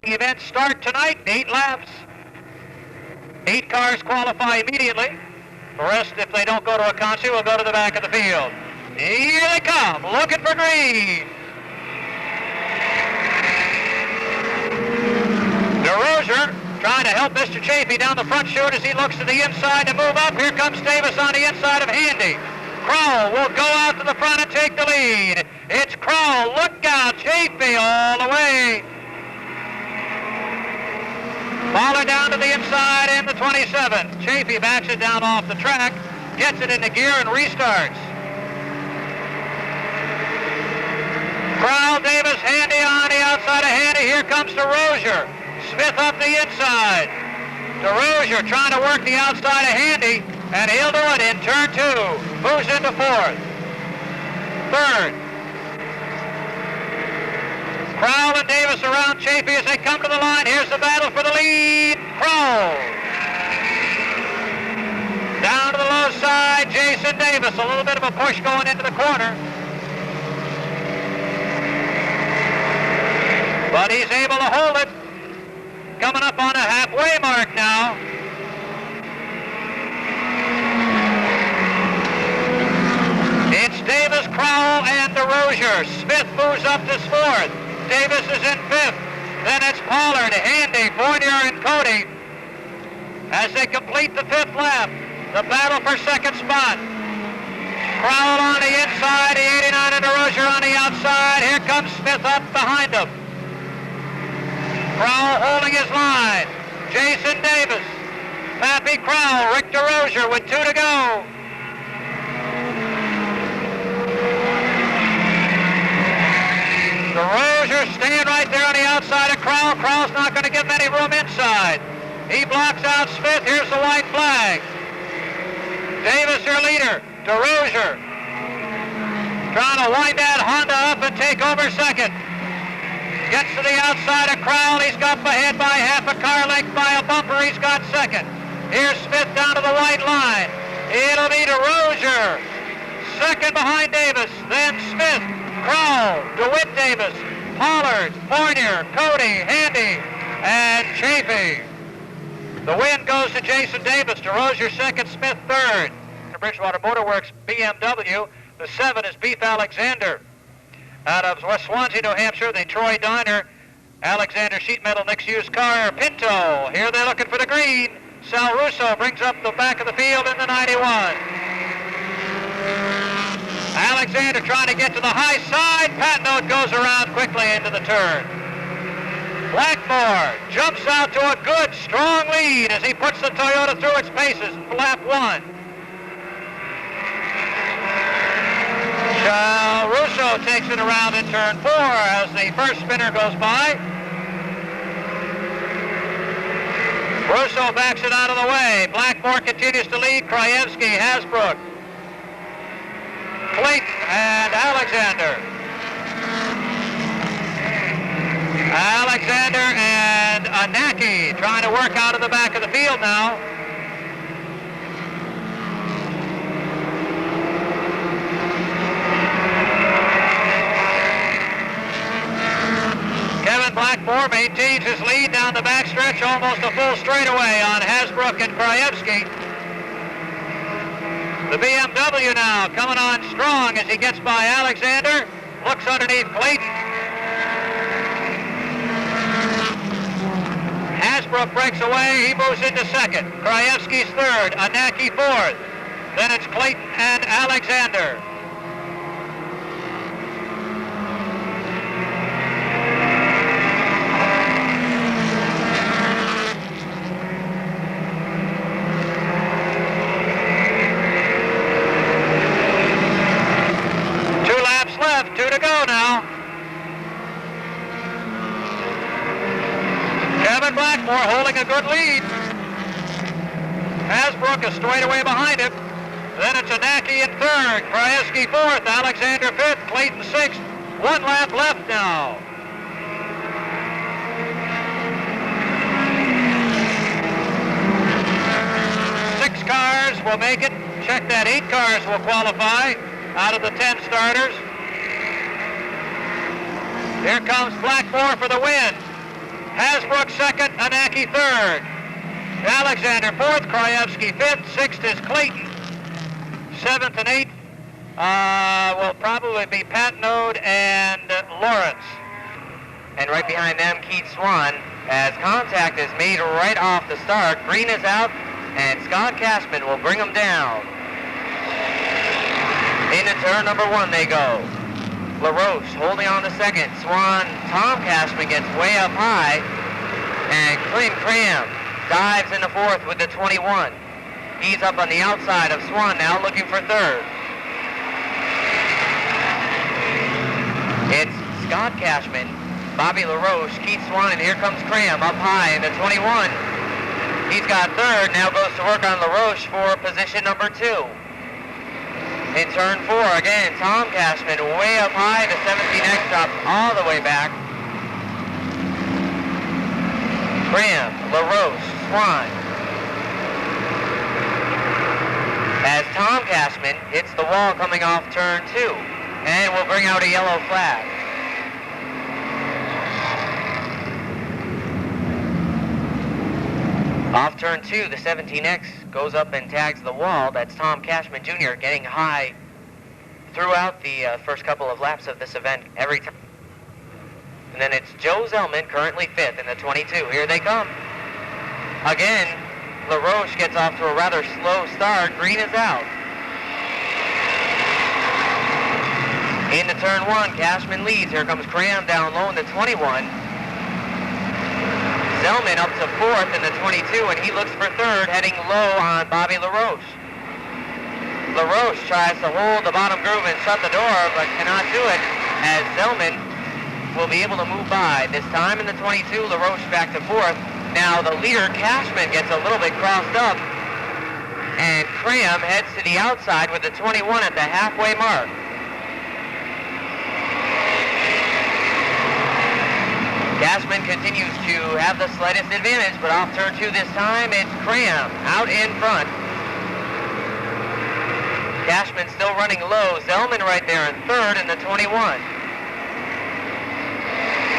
Events start tonight, 8 laps. 8 cars qualify immediately. The rest, if they don't go to a Akansi, will go to the back of the field. Here they come, looking for green. DeRozier trying to help Mr. Chafee down the front chute as he looks to the inside to move up. Here comes Davis on the inside of Handy. Crowell will go out to the front and take the lead. It's Crowell, look out, Chafee all the way. Baller down to the inside in the 27. Chafee backs it down off the track, gets it into gear and restarts. Crowell, Davis, Handy on the outside of Handy. Here comes DeRozier. Smith up the inside. DeRozier trying to work the outside of Handy, and he'll do it in turn 2. Moves into 4th. 3rd. Crowell and Davis around Chafee as they come to the line. Here's the battle for the lead. Crowell. Down to the low side, Jason Davis. A little bit of a push going into the corner. But he's able to hold it. Coming up on a halfway mark now. It's Davis, Crowell, and DeRozier. Smith moves up to 4th. Davis is in 5th. Then it's Pollard, Handy, Fournier, and Cody. As they complete the 5th lap, the battle for 2nd spot. Crowell on the inside, the 89 and DeRozier on the outside. Here comes Smith up behind him. Crowell holding his line. Jason Davis, Pappy Crowell, Rick DeRozier with 2 to go. DeRozier staying right there on the outside of Crowell. Crowell's not going to give him any room inside. He blocks out Smith. Here's the white flag. Davis, your leader. DeRozier trying to wind that Honda up and take over 2nd. Gets to the outside of Crowell. He's got ahead by half a car length by a bumper. He's got 2nd. Here's Smith down to the white line. It'll be DeRozier. 2nd behind Davis. Then Smith, Crowell, DeWitt Davis, Pollard, Fournier, Cody, Handy, and Chafee. The win goes to Jason Davis. DeRozier 2nd, Smith 3rd. The Bridgewater Motor Works BMW. The 7 is Beef Alexander. Out of West Swansea, New Hampshire, the Troy Diner, Alexander Sheet Metal Nick's Used Car, Pinto. Here they're looking for the green. Sal Russo brings up the back of the field in the 91. Alexander trying to get to the high side. Patnode goes around quickly into the turn. Blackmore jumps out to a good, strong lead as he puts the Toyota through its paces in lap 1. Russo takes it around in turn 4 as the first spinner goes by. Russo backs it out of the way. Blackmore continues to lead. Krajewski, Hasbrook, Clayton, and Alexander. Alexander and Anaki trying to work out of the back of the field now. Kevin Blackmore maintains his lead down the backstretch, almost a full straightaway on Hasbrook and Krajewski. The BMW now coming on strong as he gets by Alexander, looks underneath Clayton. Hasbrook breaks away, he moves into 2nd. Krajewski's 3rd, Anaki 4th. Then it's Clayton and Alexander. Left, 2 to go now. Kevin Blackmore holding a good lead. Hasbrook is straightaway behind him. Then it's Anaki in 3rd, Krajewski 4th, Alexander 5th, Clayton 6th. 1 lap left now. Six cars will make it. Check that, 8 cars will qualify out of the 10 starters. Here comes Blackmore for the win. Hasbrook second, Anaki third. Alexander fourth, Krajewski fifth, sixth is Clayton. Seventh and eighth will probably be Patnode and Lawrence. And right behind them, Keith Swan, as contact is made right off the start. Green is out, and Scott Cashman will bring them down. Into turn number one they go. LaRoche holding on to second. Swan, Tom Cashman gets way up high, and Clint Cram dives into fourth with the 21. He's up on the outside of Swan now, looking for third. It's Scott Cashman, Bobby LaRoche, Keith Swan, and here comes Cram up high in the 21. He's got third, now goes to work on LaRoche for position number two. In turn four, again, Tom Cashman way up high, the 17X drops all the way back. Cram, LaRoche, Swan. As Tom Cashman hits the wall coming off turn two, and will bring out a yellow flag. Off turn two, the 17X goes up and tags the wall. That's Tom Cashman Jr. getting high throughout the first couple of laps of this event every time. And then it's Joe Zellman, currently fifth in the 22. Here they come. Again, LaRoche gets off to a rather slow start. Green is out. Into turn one, Cashman leads. Here comes Cram down low in the 21. Zellman up to fourth in the 22, and he looks for third, heading low on Bobby LaRoche. LaRoche tries to hold the bottom groove and shut the door, but cannot do it, as Zellman will be able to move by. This time in the 22, LaRoche back to fourth. Now the leader, Cashman, gets a little bit crossed up, and Cram heads to the outside with the 21 at the halfway mark. Cashman continues to have the slightest advantage, but off turn two this time, it's Cram out in front. Cashman still running low. Zellman right there in third in the 21.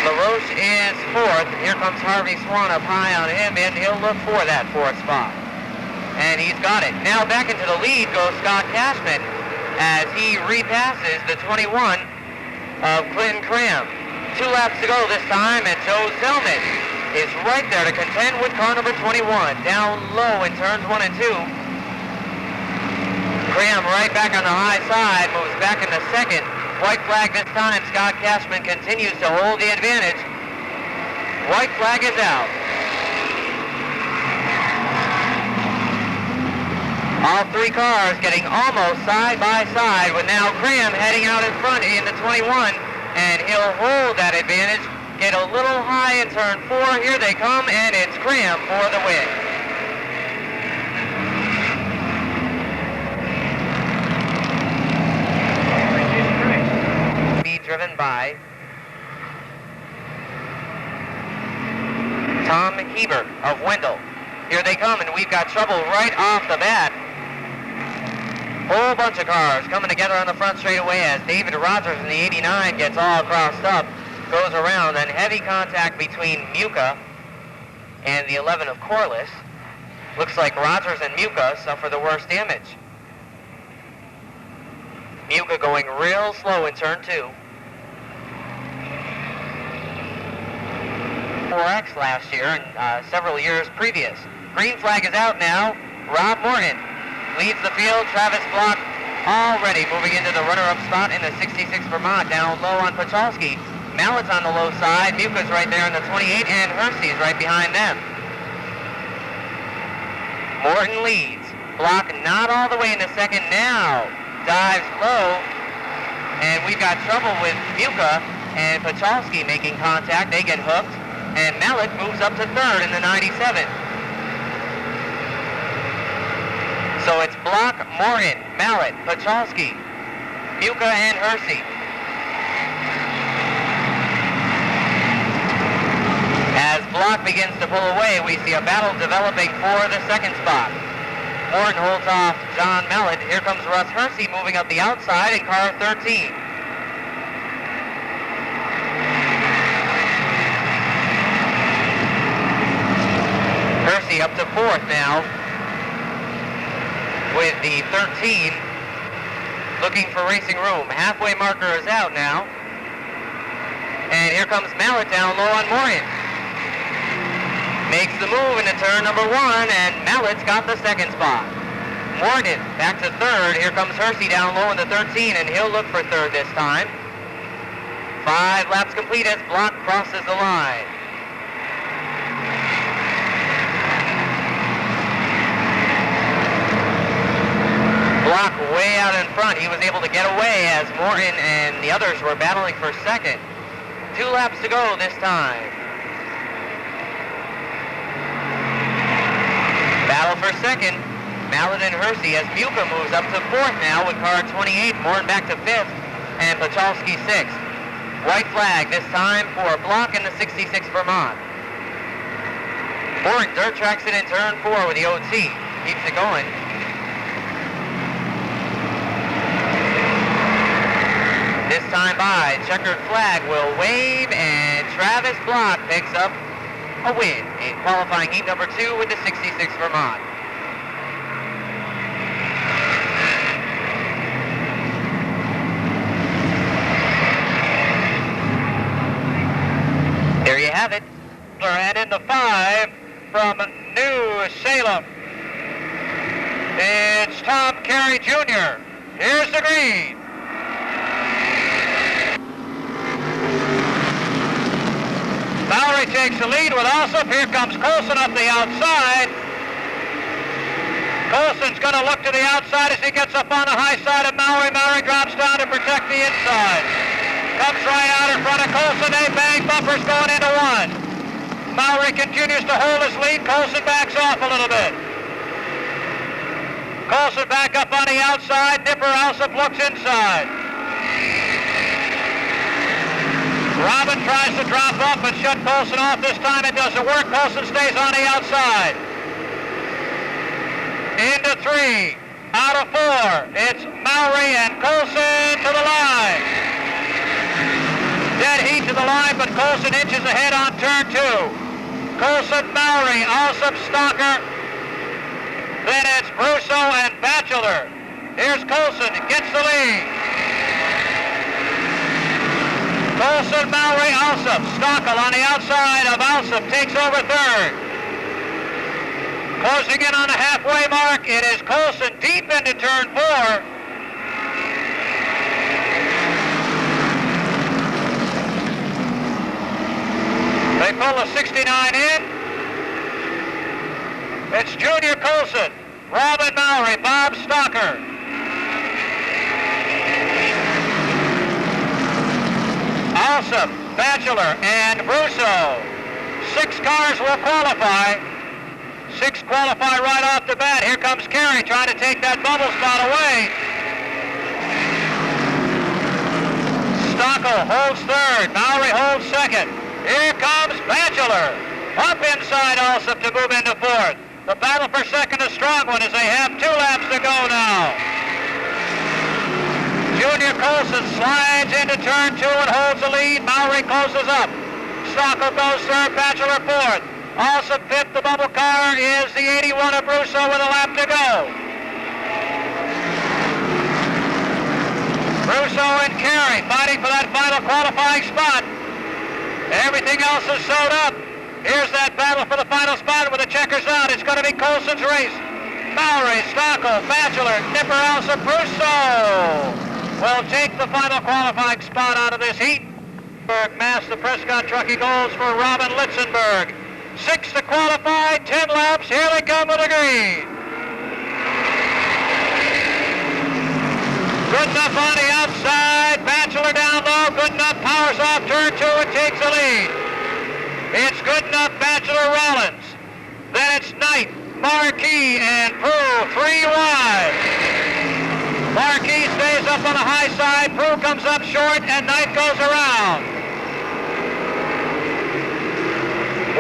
LaRoche is fourth. Here comes Harvey Swan up high on him, and he'll look for that fourth spot. And he's got it. Now back into the lead goes Scott Cashman as he repasses the 21 of Clinton Cram. 2 laps to go this time, and Joe Zellman is right there to contend with car number 21. Down low in turns 1 and 2. Cram right back on the high side, moves back into second. White flag this time. Scott Cashman continues to hold the advantage. White flag is out. All 3 cars getting almost side by side, with now Cram heading out in front in the 21. And he'll hold that advantage, get a little high in turn 4. Here they come, and it's Cram for the win. Be driven by Tom Hebert of Wendell. Here they come, and we've got trouble right off the bat. Whole bunch of cars coming together on the front straightaway as David Rogers in the 89 gets all crossed up, goes around, and heavy contact between Muka and the 11 of Corliss. Looks like Rogers and Muka suffer the worst damage. Muka going real slow in turn 2. 4X last year and several years previous. Green flag is out now. Rob Morton leads the field. Travis Block already moving into the runner-up spot in the 66 Vermont, down low on Pachalski. Mallett's on the low side. Muka's right there in the 28, and Hersey's right behind them. Morton leads. Block not all the way in the second now. Dives low, and we've got trouble with Muka and Pachalski making contact. They get hooked, and Mallett moves up to third in the 97. So it's Block, Morton, Mallett, Pachalski, Muka, and Hersey. As Block begins to pull away, we see a battle developing for the second spot. Morton holds off John Mallett. Here comes Russ Hersey moving up the outside in car 13. fourth now with the 13, looking for racing room. Halfway marker is out now. And here comes Mallet down low on Morgan. Makes the move into turn number 1, and Mallet's got the second spot. Morgan back to third. Here comes Hersey down low in the 13, and he'll look for third this time. 5 laps complete as Block crosses the line. Block way out in front. He was able to get away as Morton and the others were battling for second. 2 laps to go this time. Battle for second. Mallet and Hersey as Muka moves up to fourth now with car 28. Morton back to fifth and Pachalski sixth. White flag this time for Block in the 66 Vermont. Morton dirt tracks it in turn 4 with the OT. Keeps it going. This time by, checkered flag will wave, and Travis Block picks up a win in qualifying heat number 2 with the 66 Vermont. There you have it. And in the 5 from New Salem, it's Tom Carey Jr. Here's the green. Mallory takes the lead with Alsop. Here comes Colson up the outside. Colson's going to look to the outside as he gets up on the high side of Mallory. Mallory drops down to protect the inside. Comes right out in front of Colson. They bang bumpers going into 1. Mallory continues to hold his lead. Colson backs off a little bit. Colson back up on the outside. Nipper Alsop looks inside. Robin tries to drop up and shut Colson off. This time it doesn't work. Colson stays on the outside. Into 3. Out of 4. It's Mallory and Colson to the line. Dead heat to the line, but Colson inches ahead on turn 2. Colson, Mallory, Alsop, Stocker. Then it's Brusso and Batchelor. Here's Colson. Gets the lead. Colson, Mallory, Alsop. Stockel on the outside of Alsop takes over third. Closing in on the halfway mark, it is Colson deep into turn 4. They pull the 69 in. It's Junior Colson, Robin Mallory, Bob Stocker. Alsop, Batchelor, and Brusso. 6 cars will qualify. 6 qualify right off the bat. Here comes Carey trying to take that bubble spot away. Stockel holds third. Mallory holds second. Here comes Batchelor. Up inside Alsop to move into fourth. The battle for second is a strong one as they have 2 laps to go now. Junior Colson slides into turn 2 and holds the lead. Mallory closes up. Stockel goes third, Batchelor fourth. Alsop fifth. The bubble car is the 81 of Brusso with a lap to go. Brusso and Carey fighting for that final qualifying spot. Everything else is sewed up. Here's that battle for the final spot with the checkers out. It's going to be Colson's race. Mallory, Stockel, Batchelor, Nipper, Alsop, Brusso will take the final qualifying spot out of this heat. Mass the Prescott Truckee goals for Robin Litzenberg. 6 to qualify, 10 laps. Here they come with the green. Good enough on the outside. Batchelor down low. Good enough. Powers off turn 2 and takes the lead. It's good enough. Batchelor, Rollins. Then it's Knight, Marquis, and Prue 3 wide. Marquis stays up on the high side. Prue comes up short, and Knight goes around.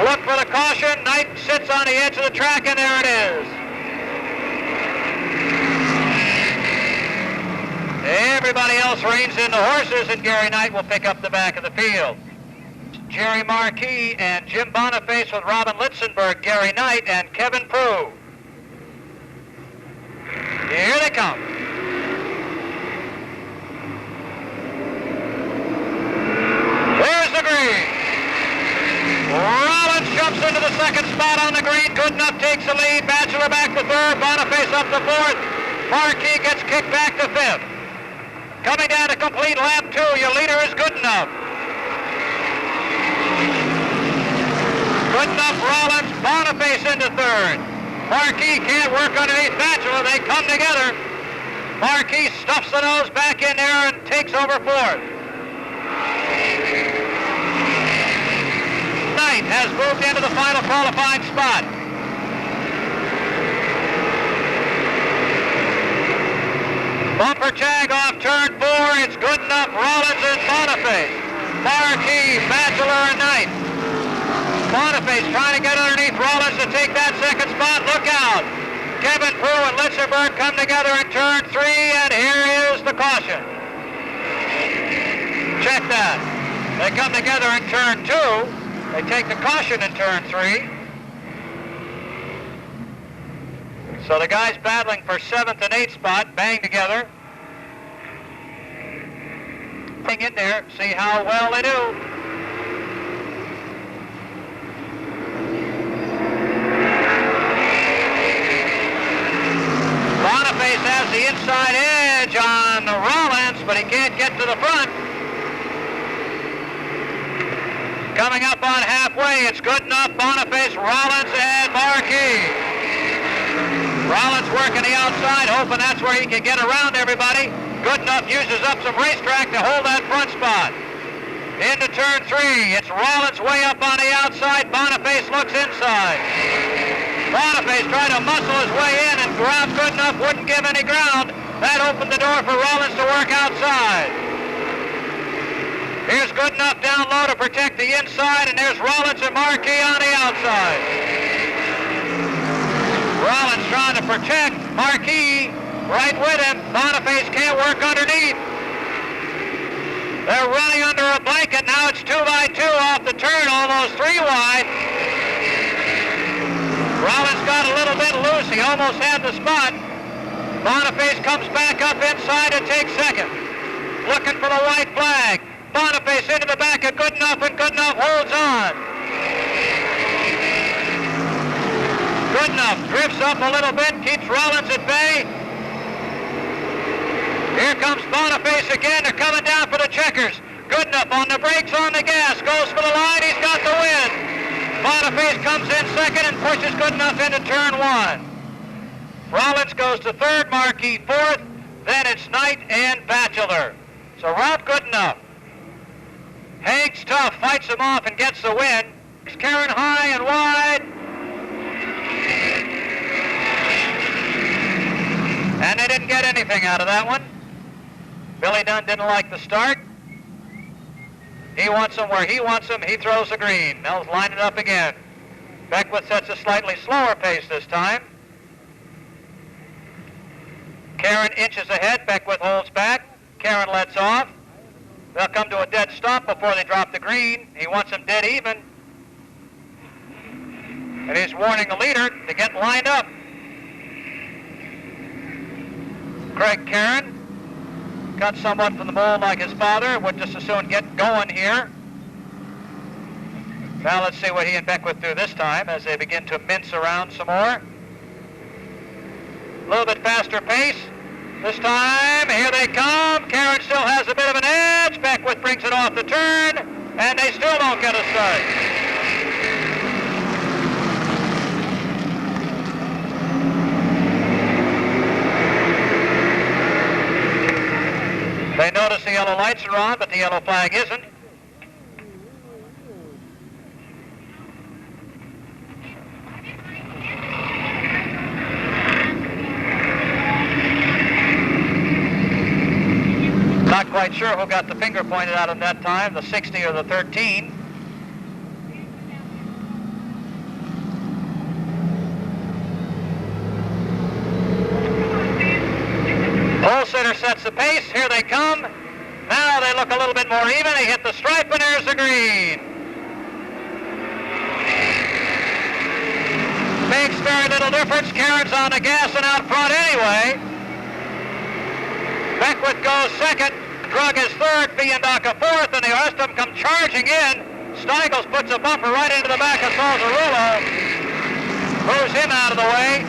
Look for the caution. Knight sits on the edge of the track, and there it is. Everybody else reins in the horses, and Gary Knight will pick up the back of the field. Jerry Marquis, and Jim Boniface with Robin Litzenberg, Gary Knight, and Kevin Prue. Here they come. There's the green. Rollins jumps into the second spot on the green. Goodenough takes the lead. Batchelor back to third. Boniface up to fourth. Marquis gets kicked back to fifth. Coming down to complete lap 2, your leader is Goodenough. Goodenough, Rollins, Boniface into third. Marquis can't work underneath Batchelor. They come together. Marquis stuffs the nose back in there and takes over fourth. Knight has moved into the final qualifying spot. Bumper jag off turn 4. It's Goodenough, Rollins, and Boniface. Marquis, Batchelor, and Knight. Boniface trying to get underneath Rollins to take that second spot. Look out. Kevin Prue and Litzenberg come together in turn 3, and here is the caution. Check that. They come together in turn 2. They take the caution in turn 3. So the guys battling for 7th and 8th spot bang together. Hang in there, see how well they do. Boniface has the inside edge on Rollins, but he can't get to the front. Coming up on halfway, it's Goodenough, Boniface, Rollins, and Marquis. Rollins working the outside, hoping that's where he can get around everybody. Goodenough uses up some racetrack to hold that front spot. Into turn 3, it's Rollins way up on the outside. Boniface looks inside. Boniface tried to muscle his way in, and Goodenough wouldn't give any ground. That opened the door for Rollins to work outside. Here's Goodenough down low to protect the inside, and there's Rollins and Marquis on the outside. Rollins trying to protect Marquis, right with him. Boniface can't work underneath. They're running under a blanket. Now it's 2 by 2 off the turn, almost 3 wide. Rollins got a little bit loose. He almost had the spot. Boniface comes back up inside and takes second. Looking for the white flag. Boniface into the back of Goodenough, and Goodenough holds on. Goodenough drifts up a little bit, keeps Rollins at bay. Here comes Boniface again. They're coming down for the checkers. Goodenough on the brakes, on the gas, goes for the line. He's got the win. Boniface comes in second and pushes Goodenough into turn 1. Rollins goes to third, Marquis fourth. Then it's Knight and Batchelor. So Rob Goodenough hangs tough, fights him off, and gets the win. He's carrying high and wide. And they didn't get anything out of that one. Billy Dunn didn't like the start. He wants them where he wants them. He throws the green. They'll line it up again. Beckwith sets a slightly slower pace this time. Karen inches ahead. Beckwith holds back. Karen lets off. They'll come to a dead stop before they drop the green. He wants them dead even. And he's warning the leader to get lined up. Craig Karen got somewhat from the mold like his father. Would just as soon get going here. Now let's see what he and Beckwith do this time as they begin to mince around some more. A little bit faster pace. This time, here they come. Karen still has a bit of an edge. Beckwith brings it off the turn, and they still don't get a start. They notice the yellow lights are on, but the yellow flag isn't. Not quite sure who got the finger pointed out at that time, the 60 or the 13. Pole sitter sets the pace. Here they come. Now they look a little bit more even. They hit the stripe, and there's the green. makes very little difference. Karen's on the gas and out front anyway. Beckwith goes second. Drug is third. Biandaca fourth, and the rest of them come charging in. Steigels puts a bumper right into the back of Salzarullo. Moves him out of the way.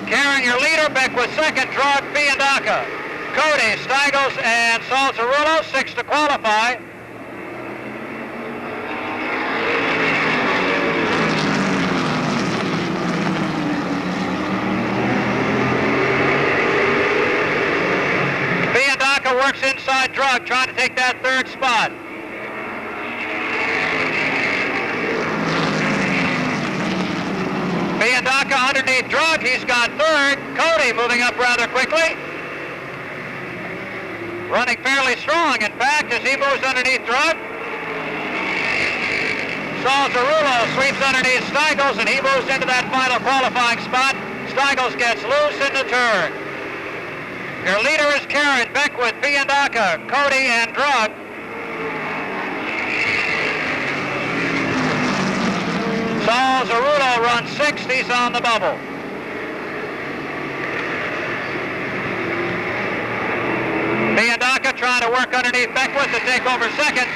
Karen, your leader. Beckwith second. Drug, Biandaca. Cody, Steigels, and Salzarullo, 6 to qualify. Biandaca works inside Drug, trying to take that third spot. Biandaca underneath Drug, he's got third. Cody moving up rather quickly. Running fairly strong, in fact, as he moves underneath Drug. Salzarullo sweeps underneath Steigels, and he moves into that final qualifying spot. Steigels gets loose in the turn. Your leader is Karen, Beckwith, Biandaca, Cody, and Drug. Salzarullo runs 6th, he's on the bubble. Biandaca trying to work underneath Beckwith to take over second.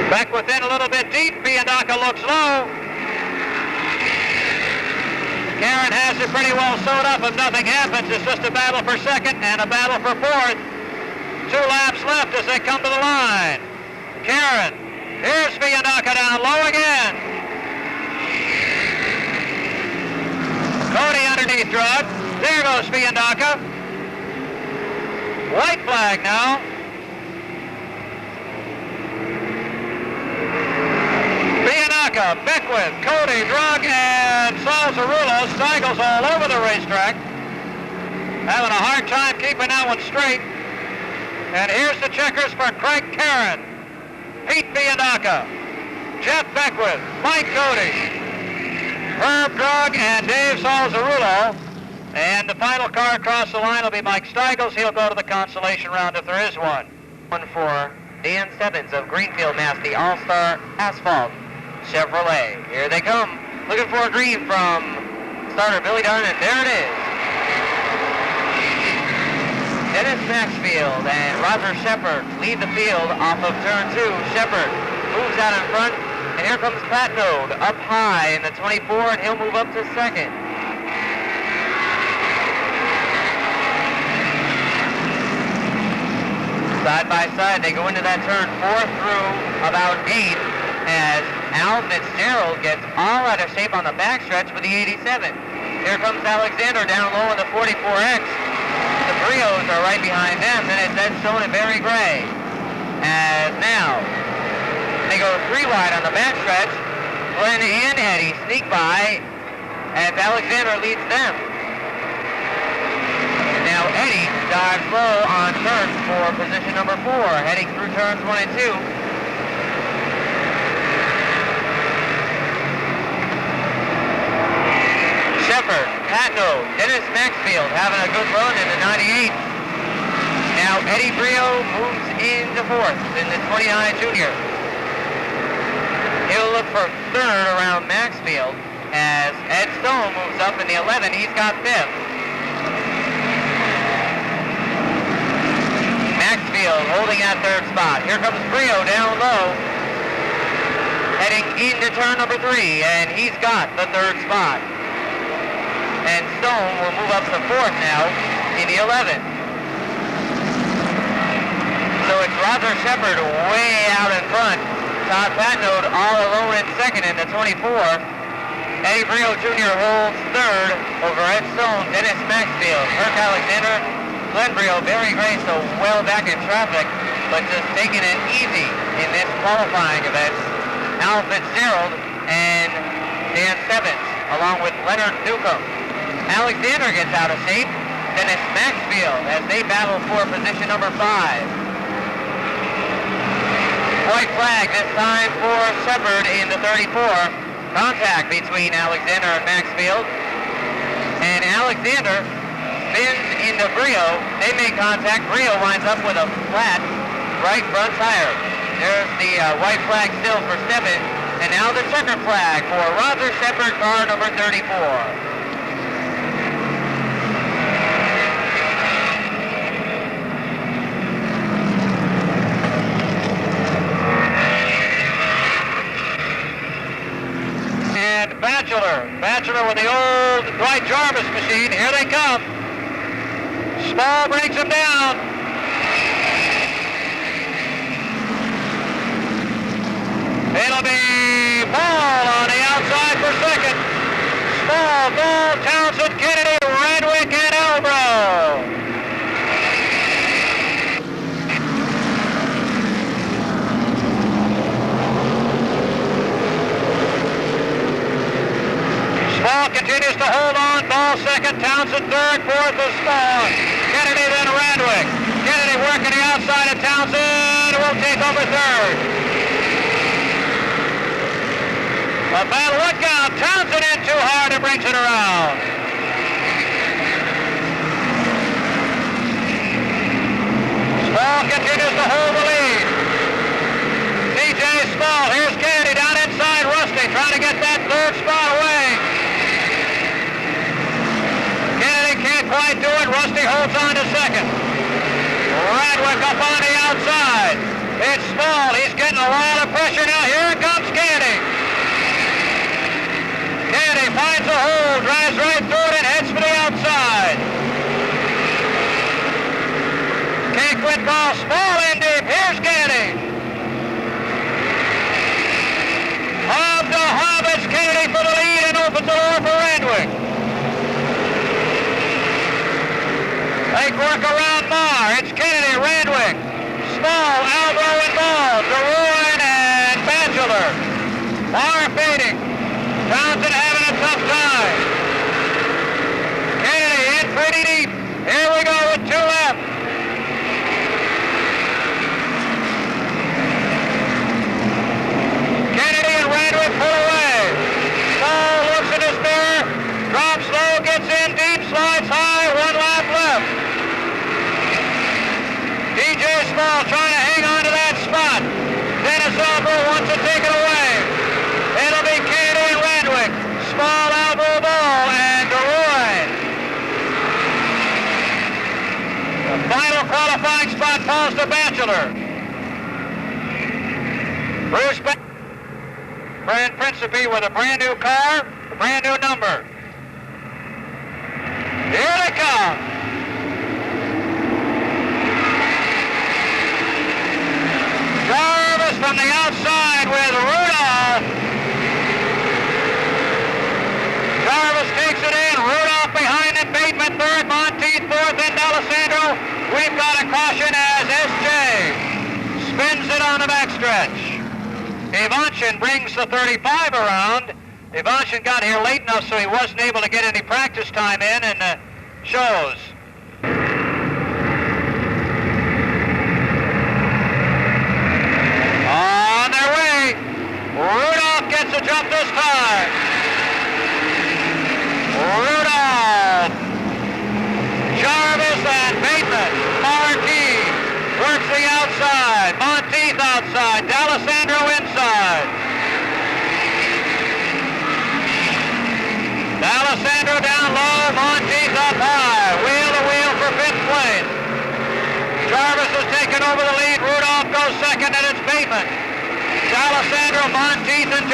Beckwith in a little bit deep. Biandaca looks low. Karen has it pretty well sewed up. If nothing happens, it's just a battle for second and a battle for fourth. 2 laps left as they come to the line. Karen. Here's Biandaca down low again. Cody underneath Drug. There goes Biandaca. White flag now. Biandaca, Beckwith, Cody, Drug, and Salzarullo. Steigels all over the racetrack. Having a hard time keeping that one straight. And here's the checkers for Craig Karen. Pete Biandaca, Jeff Beckwith, Mike Cody, Herb Drug, and Dave Salzarullo. And the final car across the line will be Mike Steigels. He'll go to the consolation round if there is one. One for Dan Stebbins of Greenfield, Mass, the All-Star Asphalt Chevrolet. Here they come, looking for a green from starter Billy Dunn, and there it is. Dennis Maxfield and Roger Shepard lead the field off of turn 2. Shepard moves out in front, and here comes Pat Node up high in the 24, and he'll move up to second. Side by side, they go into that turn 4 through about 8 as Al Fitzgerald gets all out of shape on the backstretch with the 87. Here comes Alexander down low in the 44X. The Brios are right behind them, and it's Ed Stone and Barry Gray. As now, they go 3 wide on the backstretch. Glenn and Eddie sneak by as Alexander leads them. Now Eddie dives low on turns for position number 4, heading through turns 1 and 2. Shepard, Patno, Dennis Maxfield having a good run in the 98. Now Eddie Brio moves into 4th in the 29 Junior. He'll look for 3rd around Maxfield as Ed Stone moves up in the 11. He's got 5th. Maxfield holding that 3rd spot. Here comes Brio down low, heading into turn number 3, and he's got the 3rd spot. And Stone will move up to 4th now in the 11. So it's Roger Shepard way out in front. Todd Patnode all alone in 2nd in the 24. Eddie Brio Jr. holds 3rd over Ed Stone, Dennis Maxfield, Kirk Alexander, Glenn Brio, Barry Gray, so well back in traffic, but just taking it easy in this qualifying event. Al Fitzgerald and Dan Stebbins, along with Leonard Newcomb. Alexander gets out of shape. Dennis Maxfield as they battle for position number 5. White flag this time for Shepard in the 34. Contact between Alexander and Maxfield. And Alexander spins in into Brio. They make contact. Brio winds up with a flat right front tire. There's the white flag still for Steppen. And now the checkered flag for Roger Steppen, car number 34. Bachelor with the old Dwight Jarvis machine. Here they come. Small brings him down. It'll be Ball on the outside for second. Small, Ball, Townsend, Kennedy, Redwick, and Elbro. Ball continues to hold on. Ball second, Townsend third, fourth is Small. Kennedy then Radwick. Kennedy working the outside of Townsend. Will take over third. A battle, look out. Townsend in too hard and brings it around. Small continues to hold the lead. DJ Small, here's Kennedy down inside Rusty, trying to get that third spot away. Can't quite do it. Rusty holds on to second. Radwick up on the outside. It's Small. He's getting a lot of pressure now. Here comes Kennedy. Kennedy finds a hole, drives right through it, and heads for the outside. Can't quit Ball. Small in deep. Here's Kennedy. Hob to Hob. It's Kennedy for the lead and opens the door for Radwick. They work around Marr. It's Kennedy, Radwick, Small, Albro, and Ball, DeRoy and Bachelor. Marr fading. Townsend having a tough time. Kennedy in pretty deep. Here we go with two left. Kennedy and Radwick pull away. Small looks in his mirror, drops low, gets in deep, slides high, one lap left. DJ Small trying to hang on to that spot. Dennis Albro wants to take it away. It'll be Kennedy and Radwick. Small, Albro, Ball, and DeRoy. The final qualifying spot falls to Bachelor. Bruce Brand Principe with a brand new car, a brand new number. Here they come. Jarvis from the outside with Rudolph. Jarvis takes it in. Rudolph behind it. Bateman third. Monteith fourth. And D'Alessandro. We've got a caution as SJ spins it on the backstretch. Ivanchin brings the 35 around. Ivanchin got here late enough so he wasn't able to get any practice time in, and shows. On their way. Rudolph gets a jump this time. Rudolph. Jarvis and Bateman. Marquis works the outside. Monteith outside. D'Alessandro inside. D'Alessandro down low. Monteith up high. Wheel to wheel for fifth place. Jarvis has taken over the lead. Rudolph goes second, and it's Bateman. D'Alessandro, Monteith, and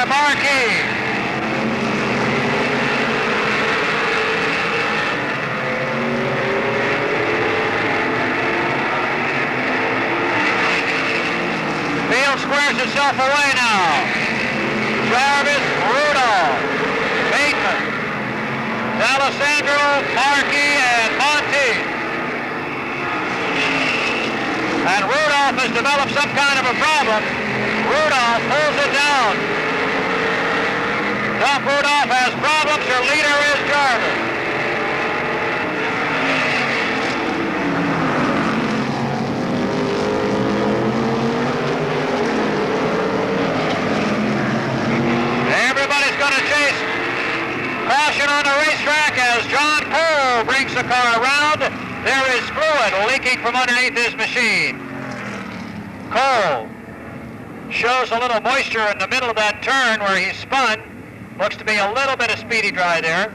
Marquis. Field squares itself away now. Jarvis, Rudolph, Bateman, D'Alessandro, Marquis, and Monteith. And Rudolph has developed some kind of a problem. Rudolph pulls it down. Duff Rudolph has problems. Your leader is Jarvis. Everybody's going to chase caution on the racetrack as John Cole brings the car around. There is fluid leaking from underneath his machine. Cole shows a little moisture in the middle of that turn where he spun. Looks to be a little bit of speedy dry there.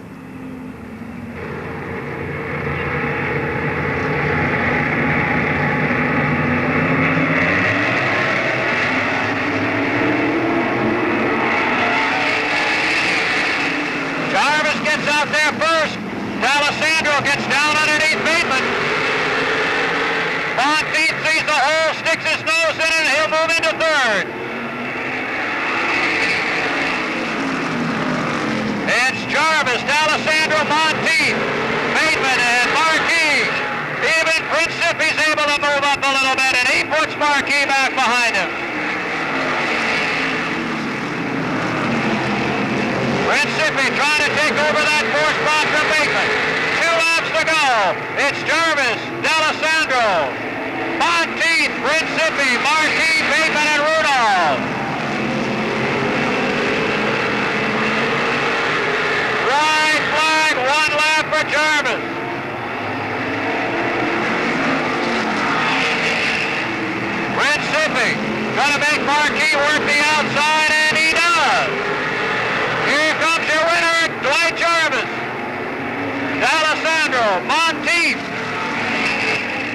Jarvis gets out there first. D'Alessandro gets down underneath Bateman. Monteith sees the hole, sticks his nose in it, and he'll move into third. It's Jarvis, D'Alessandro, Monteith, Bateman, and Marquis. Even Principi's able to move up a little bit, and he puts Marquis back behind him. Principi trying to take over that fourth spot from Bateman. 2 laps to go. It's Jarvis, D'Alessandro, Monteith, Principi, Marquis, Bateman, and Rudolph. Right flag, 1 lap for Jarvis. Principi gonna make Marquis work the outside, and he does. Here comes your winner, Dwight Jarvis. D'Alessandro, Monteith.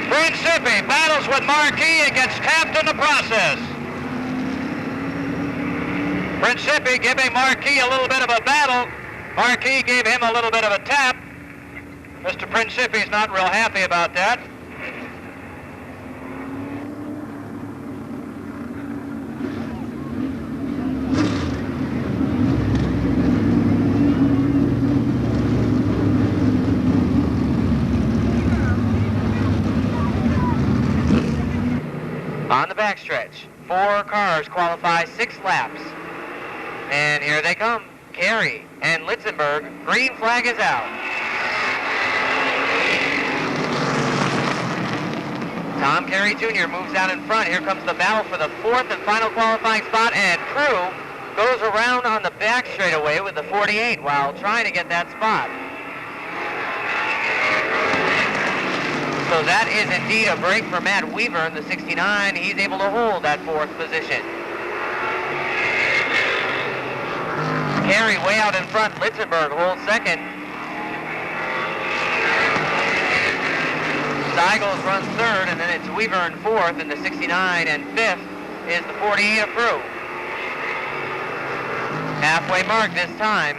Principi battles with Marquis and gets tapped in the process. Principi giving Marquis a little bit of a battle. Marquis gave him a little bit of a tap. Mr. Principi's not real happy about that. On the backstretch, 4 cars qualify 6 laps. And here they come, Carey and Litzenberg. Green flag is out. Tom Carey Jr. moves out in front. Here comes the battle for the 4th and final qualifying spot, and Prue goes around on the back straightaway with the 48 while trying to get that spot. So that is indeed a break for Matt Weaver in the 69. He's able to hold that 4th position. Carey way out in front. Litzenberg holds 2nd. Steigels runs 3rd, and then it's Weaver in 4th in the 69, and 5th is the 48 of Prue. Halfway mark this time.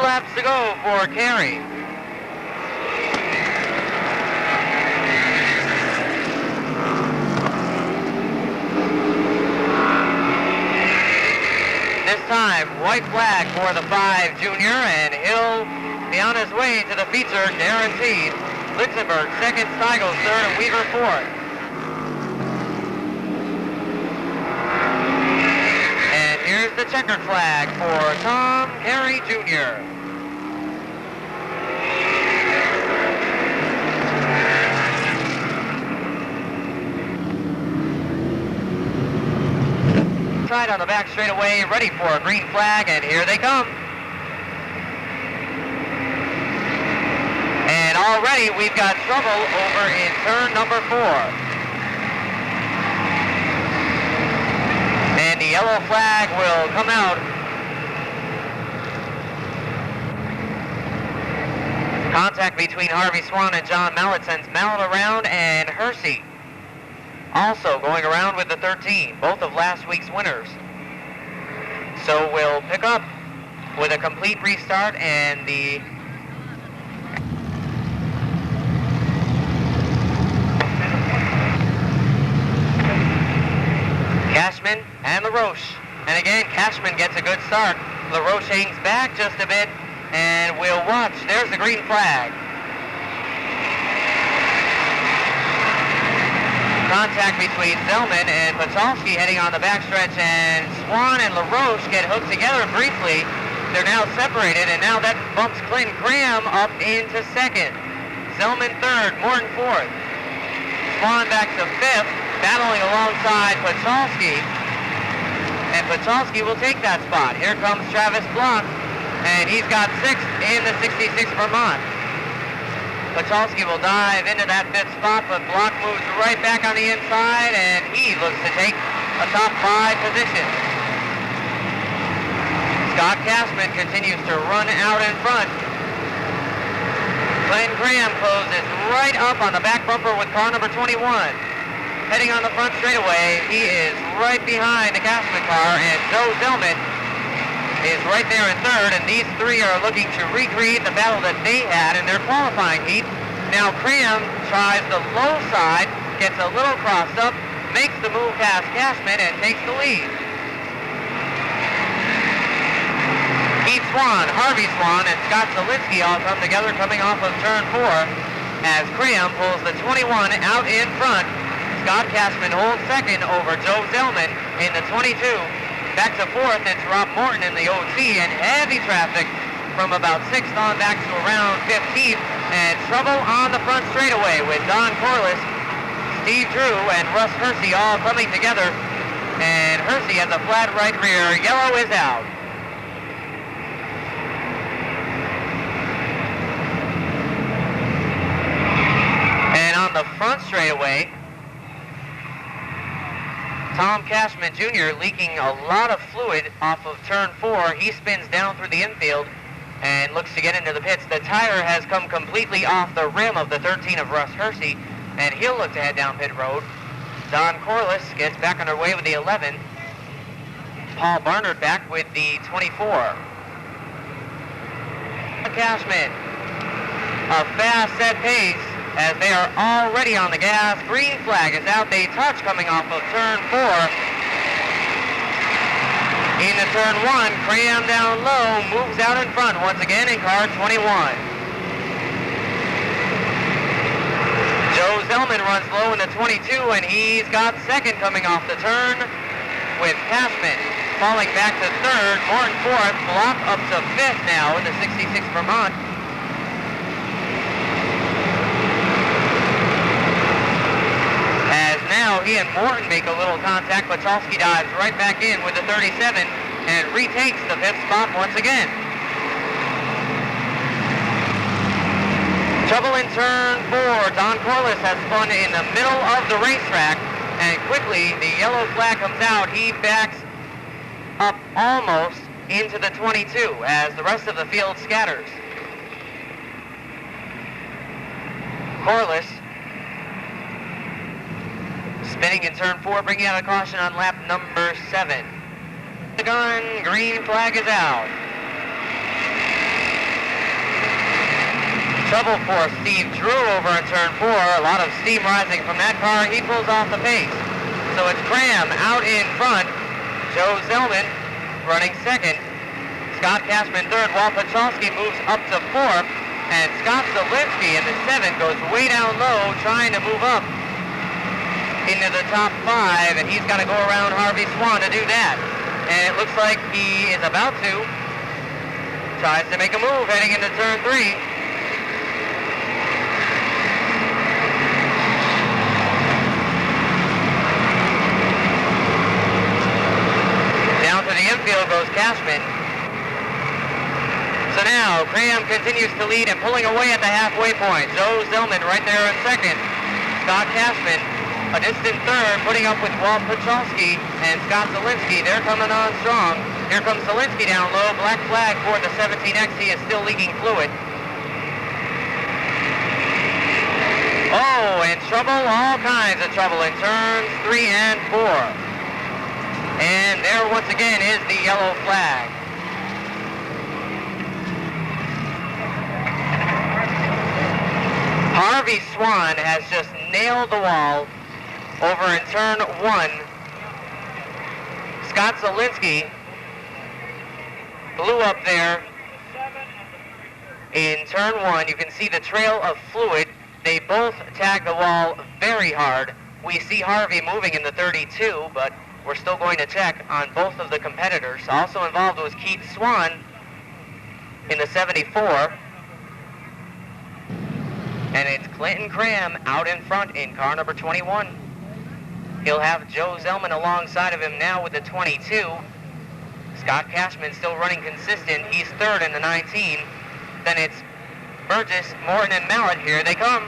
Laps to go for Carey. This time, white flag for the 5 junior, and he'll be on his way to the feature guaranteed. Litzenberg 2nd, Steigels 3rd, and Weaver 4th. And here's the checkered flag for Tom Carey Jr. Tried on the back straightaway, ready for a green flag, and here they come. And already we've got trouble over in turn number 4. And the yellow flag will come out. Contact between Harvey Swan and John Mallett sends Mallett around, and Hersey also going around with the 13, both of last week's winners. So we'll pick up with a complete restart, and the Cashman and LaRoche. And again, Cashman gets a good start. LaRoche hangs back just a bit, and we'll watch. There's the green flag. Contact between Zellman and Petalski heading on the backstretch, and Swan and LaRoche get hooked together briefly. They're now separated, and now that bumps Clinton Graham up into 2nd. Zellman third, Morton fourth. Swan back to fifth, battling alongside Pachalski. And Pachalski will take that spot. Here comes Travis Block, and he's got sixth in the 66 Vermont. Pachalski will dive into that fifth spot, but Block moves right back on the inside, and he looks to take a top 5 position. Scott Cashman continues to run out in front. Glenn Graham closes right up on the back bumper with car number 21. Heading on the front straightaway, he is right behind the Cashman car, and Joe Zellman is right there in third, and these three are looking to recreate the battle that they had in their qualifying heat. Now Graham tries the low side, gets a little crossed up, makes the move past Cashman, and takes the lead. Keith Swan, Harvey Swan, and Scott Zielinski all come together coming off of turn 4 as Graham pulls the 21 out in front. Scott Cashman holds second over Joe Zellman in the 22. Back to fourth, it's Rob Morton in the OT, and heavy traffic from about 6th on back to around 15th, and trouble on the front straightaway with Don Corliss, Steve Drew, and Russ Hersey all coming together, and Hersey has a flat right rear. Yellow is out. And on the front straightaway, Tom Cashman Jr. leaking a lot of fluid off of turn 4. He spins down through the infield and looks to get into the pits. The tire has come completely off the rim of the 13 of Russ Hersey, and he'll look to head down pit road. Don Corliss gets back underway with the 11. Paul Barnard back with the 24. Cashman, a fast set pace as they are already on the gas. Green flag is out. They touch coming off of turn 4. Into turn 1, Graham down low, moves out in front once again in car 21. Joe Zellman runs low in the 22, and he's got second coming off the turn with Cashman falling back to third, Morton fourth, Block up to fifth now in the 66 Vermont. As now he and Morton make a little contact, Pachalski dives right back in with the 37 and retakes the fifth spot once again. Trouble in turn 4. Don Corliss has spun in the middle of the racetrack, and quickly the yellow flag comes out. He backs up almost into the 22 as the rest of the field scatters. Corliss spinning in turn 4, bringing out a caution on lap number 7. The gun, green flag is out. Trouble for Steve Drew over in turn 4. A lot of steam rising from that car. He pulls off the pace. So it's Graham out in front. Joe Zellman running second. Scott Cashman third, while Pachalski moves up to fourth. And Scott Zielinski in the 7 goes way down low, trying to move up into the top 5. And he's got to go around Harvey Swan to do that. And it looks like he is about to. Tries to make a move heading into turn 3. To the infield goes Cashman. So now Graham continues to lead and pulling away at the halfway point. Joe Zellman right there in second. Scott Cashman a distant third, putting up with Walt Pachalski and Scott Zielinski. They're coming on strong. Here comes Zielinski down low. Black flag for the 17X. He is still leaking fluid. Oh, and trouble, all kinds of trouble in turns 3 and 4. And there once again is the yellow flag. Harvey Swan has just nailed the wall over in turn 1. Scott Zielinski blew up there in turn 1. You can see the trail of fluid. They both tagged the wall very hard. We see Harvey moving in the 32, but we're still going to check on both of the competitors. Also involved was Keith Swan in the 74. And it's Clinton Cram out in front in car number 21. He'll have Joe Zellman alongside of him now with the 22. Scott Cashman still running consistent. He's third in the 19. Then it's Burgess, Morton, and Mallett. Here they come.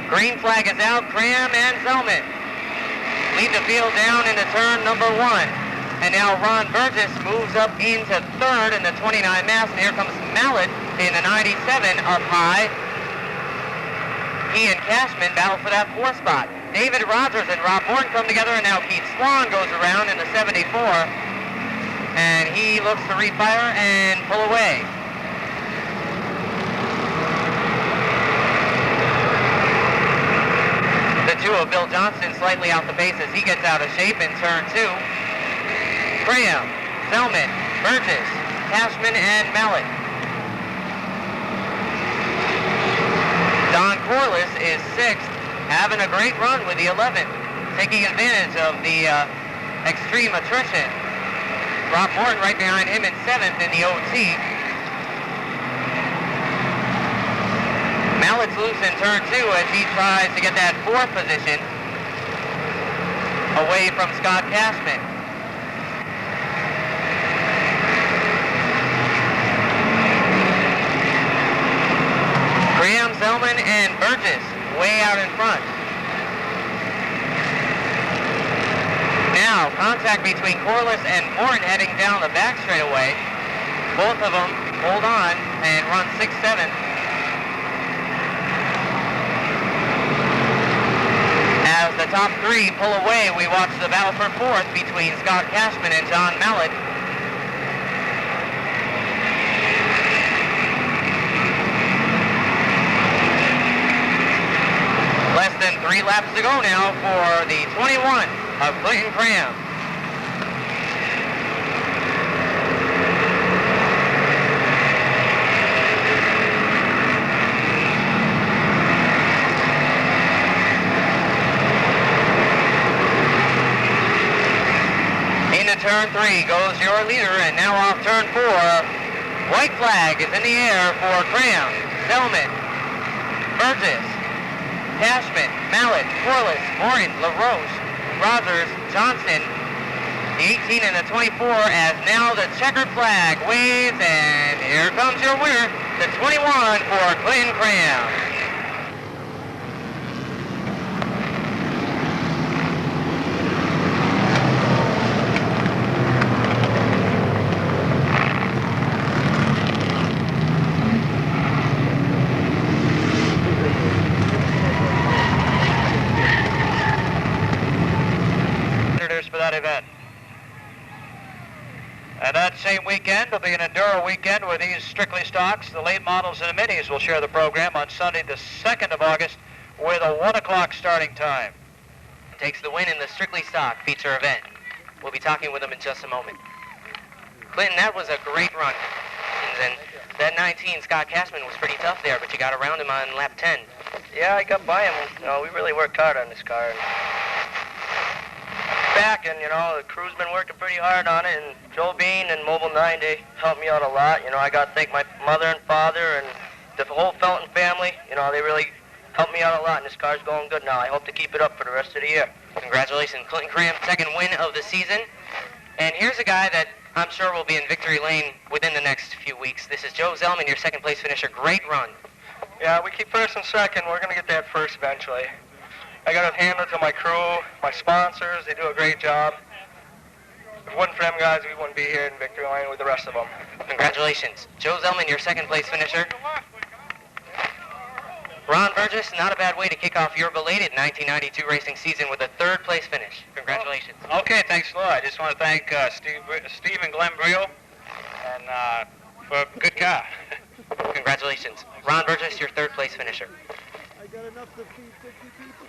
Green flag is out. Cram and Zellman lead the field down into turn number 1. And now Ron Burgess moves up into third in the 29 mass. And here comes Mallett in the 97 up high. He and Cashman battle for that 4th spot. David Rogers and Rob Morton come together, and now Keith Swan goes around in the 74. And he looks to refire and pull away. The 2 of Bill Johnston slightly out the pace as he gets out of shape in turn 2. Graham, Zellman, Burgess, Cashman, and Mallett. Don Corliss is 6th, having a great run with the 11th, taking advantage of the extreme attrition. Rob Morton right behind him in 7th in the OT. Mallett's loose in turn 2 as he tries to get that 4th position away from Scott Cashman. Graham, Zellman, and Burgess way out in front. Now, contact between Corliss and Morton heading down the back straightaway. Both of them hold on and run 6-7. As the top 3 pull away, we watch the battle for 4th between Scott Cashman and John Mallett. Less than 3 laps to go now for the 21 of Clinton Cram. Into turn 3 goes your leader, and now off turn 4. White flag is in the air for Cram, Zellman, Burgess, Cashman, Mallett, Corliss, Morton, LaRoche, Rogers, Johnson, the 18 and the 24, as now the checkered flag waves, and here comes your winner, the 21 for Clinton Cram. For that event. And that same weekend will be an Enduro weekend where these strictly stocks, the late models and the minis, will share the program on Sunday the 2nd of August with a 1 o'clock starting time. Takes the win in the strictly stock feature event. We'll be talking with him in just a moment. Clinton, that was a great run. And that 19, Scott Cashman, was pretty tough there, but you got around him on lap 10. Yeah, I got by him. You know, we really worked hard on this car. Back, and the crew's been working pretty hard on it, and Joe Bean and Mobile 9, they helped me out a lot. I got to thank my mother and father and the whole Felton family. They really helped me out a lot, and this car's going good now. I hope to keep it up for the rest of the year. Congratulations, Clinton Cram, 2nd win of the season. And here's a guy that I'm sure will be in victory lane within the next few weeks. This is Joe Zellman, your 2nd place finisher. Great run. Yeah, we keep 1st and 2nd. We're going to get that 1st eventually. I got to hand it to my crew, my sponsors. They do a great job. If it wasn't for them guys, we wouldn't be here in victory lane with the rest of them. Congratulations. Joe Zellman, your 2nd place finisher. Ron Burgess, not a bad way to kick off your belated 1992 racing season with a 3rd place finish. Congratulations. Okay, thanks a lot. I just want to thank Steve and Glenn Brio and for a good car. Congratulations. Ron Burgess, your 3rd place finisher. I got enough to feed 50 people.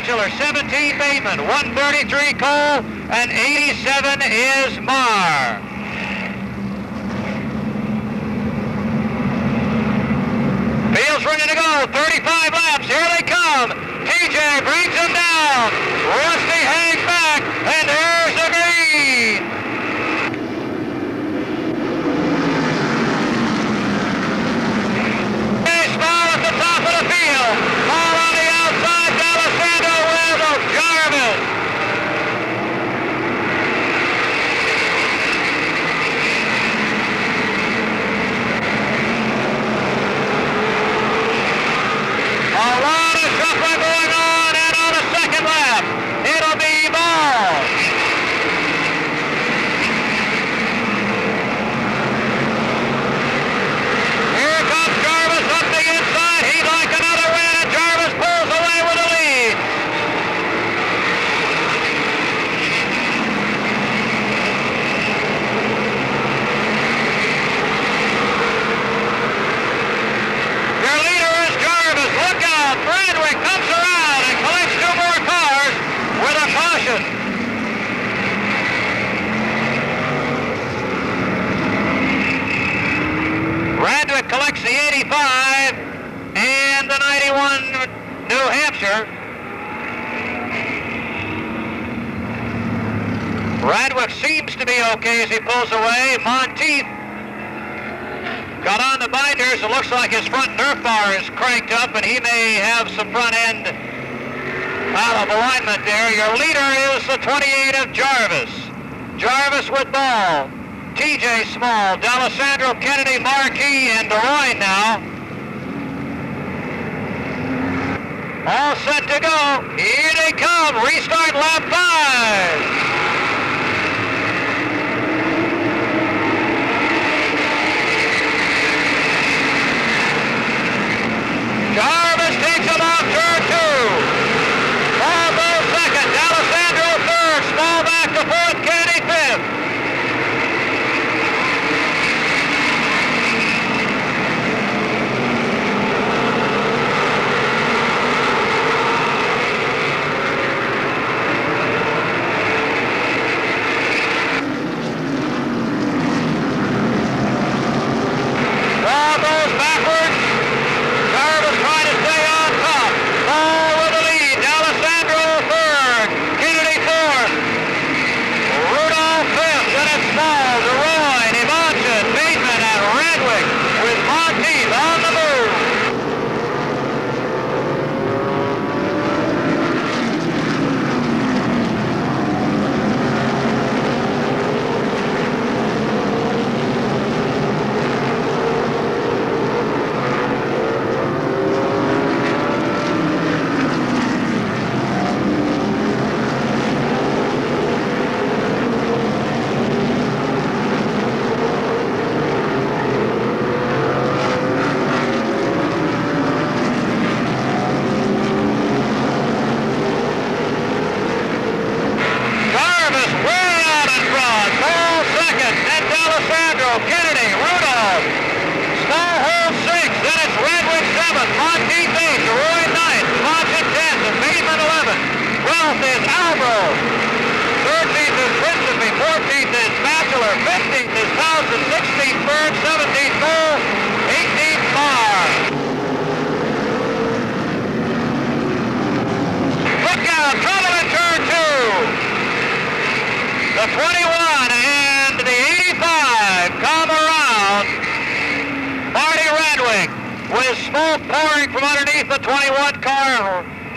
Chiller, 17 Bateman, 133 Cole, and 87 is Marr. Field's ready to go, 35 laps, here they come. TJ brings him down. Rusty hangs back, and there's the green. collects the 85 and the 91 New Hampshire. Radwick seems to be okay as he pulls away. Monteith got on the binders. It looks like his front nerf bar is cranked up, and he may have some front end out of alignment there. Your leader is the 28 of Jarvis. Jarvis with ball. TJ Small, D'Alessandro, Kennedy, Marquis, and DeRoyne now. All set to go. Here they come. Restart lap 5. Jarvis takes him off turn 2. Small second. D'Alessandro third. Small back to fourth. Kennedy fifth.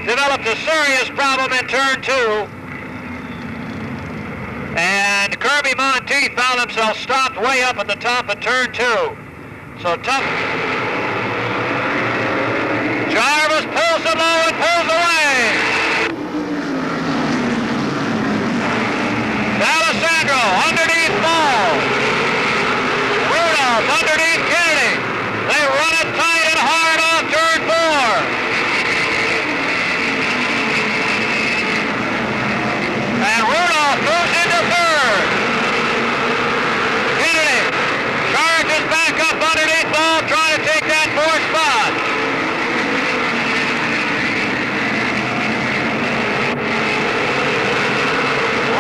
Developed a serious problem in turn 2. And Kirby Monteith found himself stopped way up at the top of turn 2. So tough. Jarvis pulls him low and pulls away. D'Alessandro underneath ball. Rudolph underneath Kennedy. They run it tight and hard off turn 4. And Rudolph moves into third. Kennedy charges back up underneath ball, trying to take that fourth spot.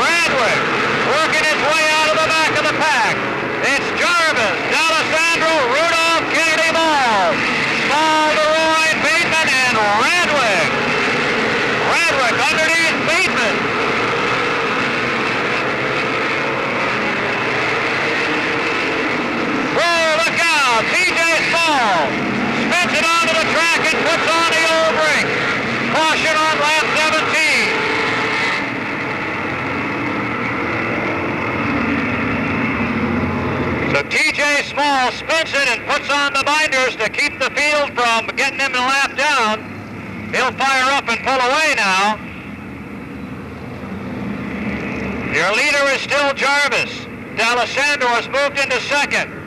Radwick working his way out of the back of the pack. It's Jarvis, D'Alessandro, Rudolph, Kennedy, Ball. Small, DeRoyne, Bateman, and Radwick. Radwick underneath Bateman. TJ Small spins it onto the track and puts on the old brake. Caution on lap 17. So TJ Small spins it and puts on the binders to keep the field from getting him in lap down. He'll fire up and pull away now. Your leader is still Jarvis. D'Alessandro has moved into second.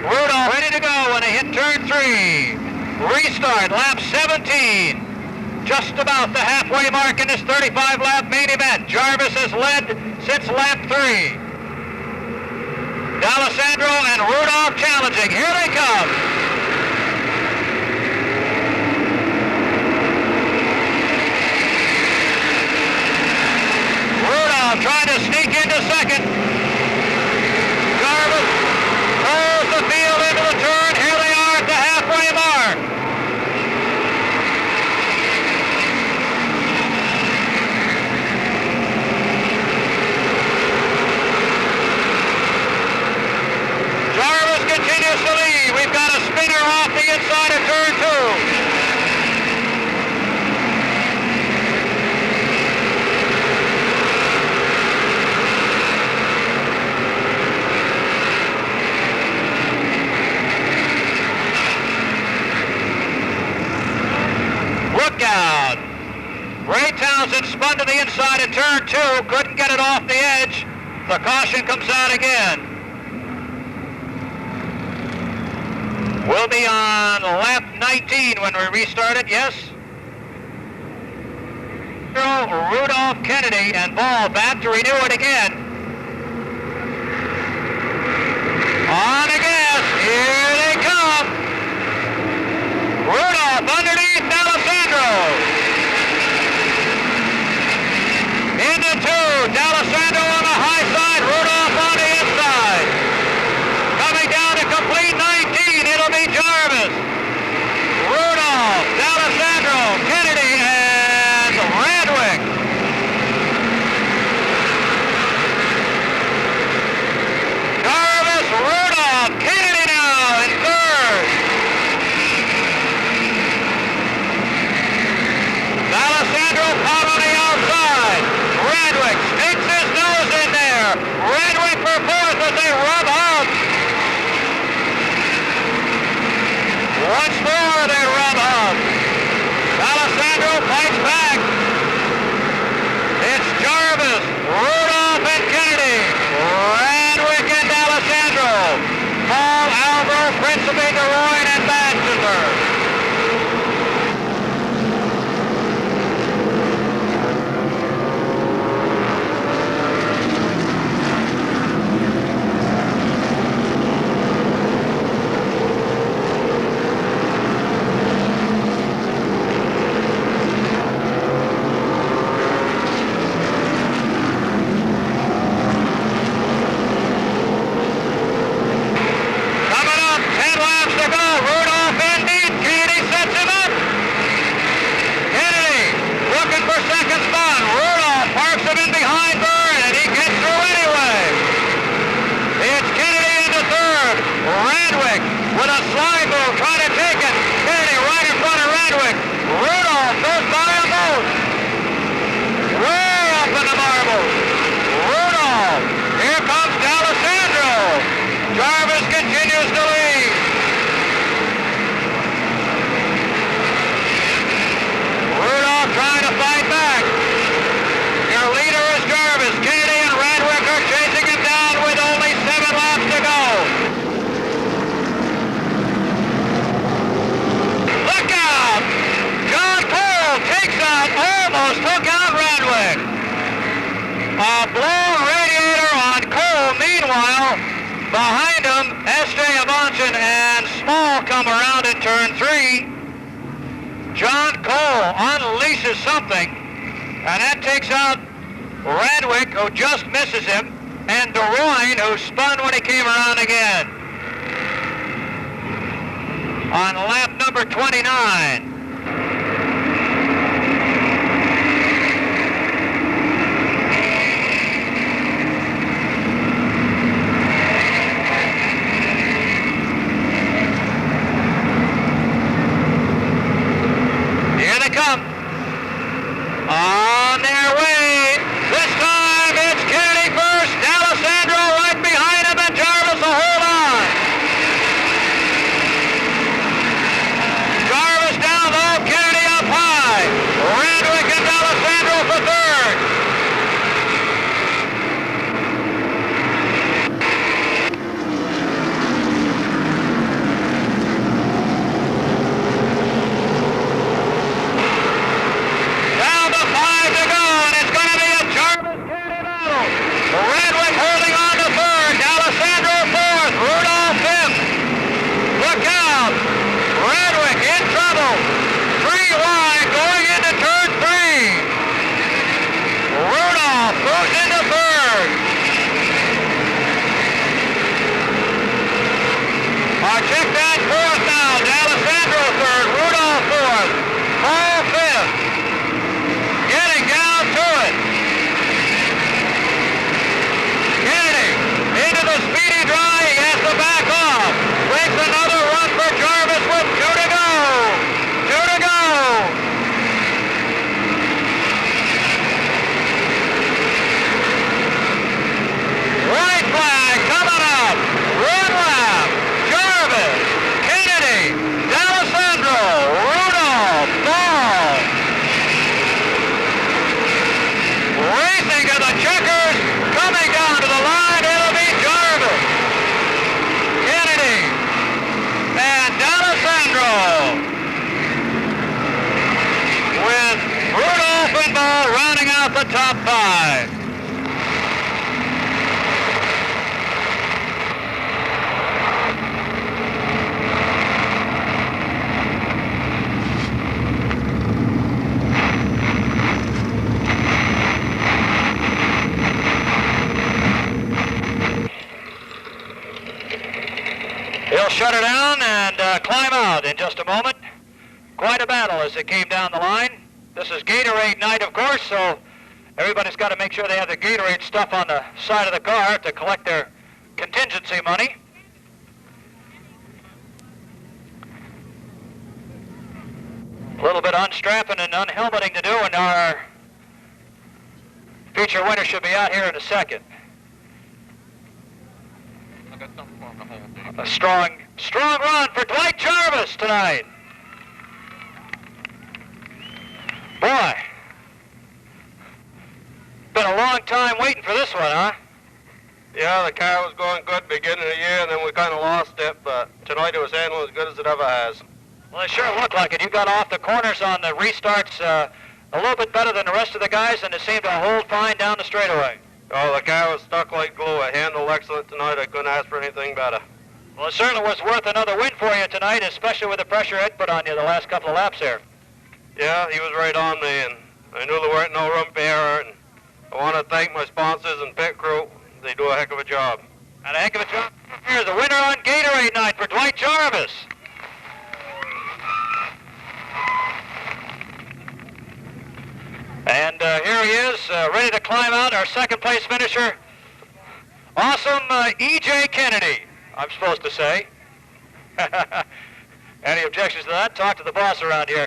Rudolph ready to go when they hit turn 3. Restart lap 17. Just about the halfway mark in this 35-lap main event. Jarvis has led since lap 3. D'Alessandro and Rudolph challenging. Here they come. Rudolph trying to sneak into second. Jarvis the field into the turn. Here they was it spun to the inside of turn 2, couldn't get it off the edge. The caution comes out again. We'll be on lap 19 when we restart it, yes? Rudolph Kennedy and Ball back to renew it again. On the gas, here they come. Rudolph underneath D'Alessandro. Into 2, D'Alessandro on the high side, Rudolph on the inside. Coming down to complete 19, it'll be Jarvis. Rudolph, D'Alessandro, Kennedy, and Radwick. Jarvis, Rudolph, Kennedy now in third. D'Alessandro out on the outside. Radwick sticks his nose in there. Radwick for fourth as they rub up. Once more they rub up. D'Alessandro fights back. It's Jarvis, Rudolph, and Kennedy. Radwick and D'Alessandro. Paul, Albro, Principe, DeRoy, and Batchelor. Behind him, S.J. Avanchin and Small come around in turn 3. John Cole unleashes something, and that takes out Radwick, who just misses him, and DeRoy, who spun when he came around again. On lap number 29. On their way. This time it's Kennedy first, D'Alessandro right behind him, and Jarvis will hold on. Jarvis down low, Kennedy up high. Radwick and D'Alessandro for third. Radwick holding on to third, D'Alessandro fourth, Rudolph fifth. Look out! Radwick in trouble. 3 wide going into turn 3. Rudolph goes into third. Check that fourth now. D'Alessandro third, Rudolph fourth, Paul fifth. Getting down to it. Into the speedy dry, he has to back off. Breaks another run for Jarvis with 2 to go. 2 to go. White flag coming up. Run lap. Jarvis, Kennedy. the top 5. He'll shut her down and climb out in just a moment. Quite a battle as it came down the line. This is Gatorade night, of course, so everybody's got to make sure they have the Gatorade stuff on the side of the car to collect their contingency money. A little bit unstrapping and unhelmeting to do, and our feature winner should be out here in a second. A strong run for Dwight Jarvis tonight. Boy, been a long time waiting for this one, huh? Yeah, the car was going good beginning of the year, and then we kind of lost it, but tonight it was handling as good as it ever has. Well, it sure looked like it. You got off the corners on the restarts a little bit better than the rest of the guys, and it seemed to hold fine down the straightaway. Oh, the car was stuck like glue. It handled excellent tonight. I couldn't ask for anything better. Well, it certainly was worth another win for you tonight, especially with the pressure Ed put on you the last couple of laps there. Yeah, he was right on me, and I knew there weren't no room for error, and I want to thank my sponsors and pit crew. They do a heck of a job. And a heck of a job. Here's the winner on Gatorade night for Dwight Jarvis. And here he is, ready to climb out, our second place finisher. Awesome E.J. Kennedy, I'm supposed to say. Any objections to that? Talk to the boss around here.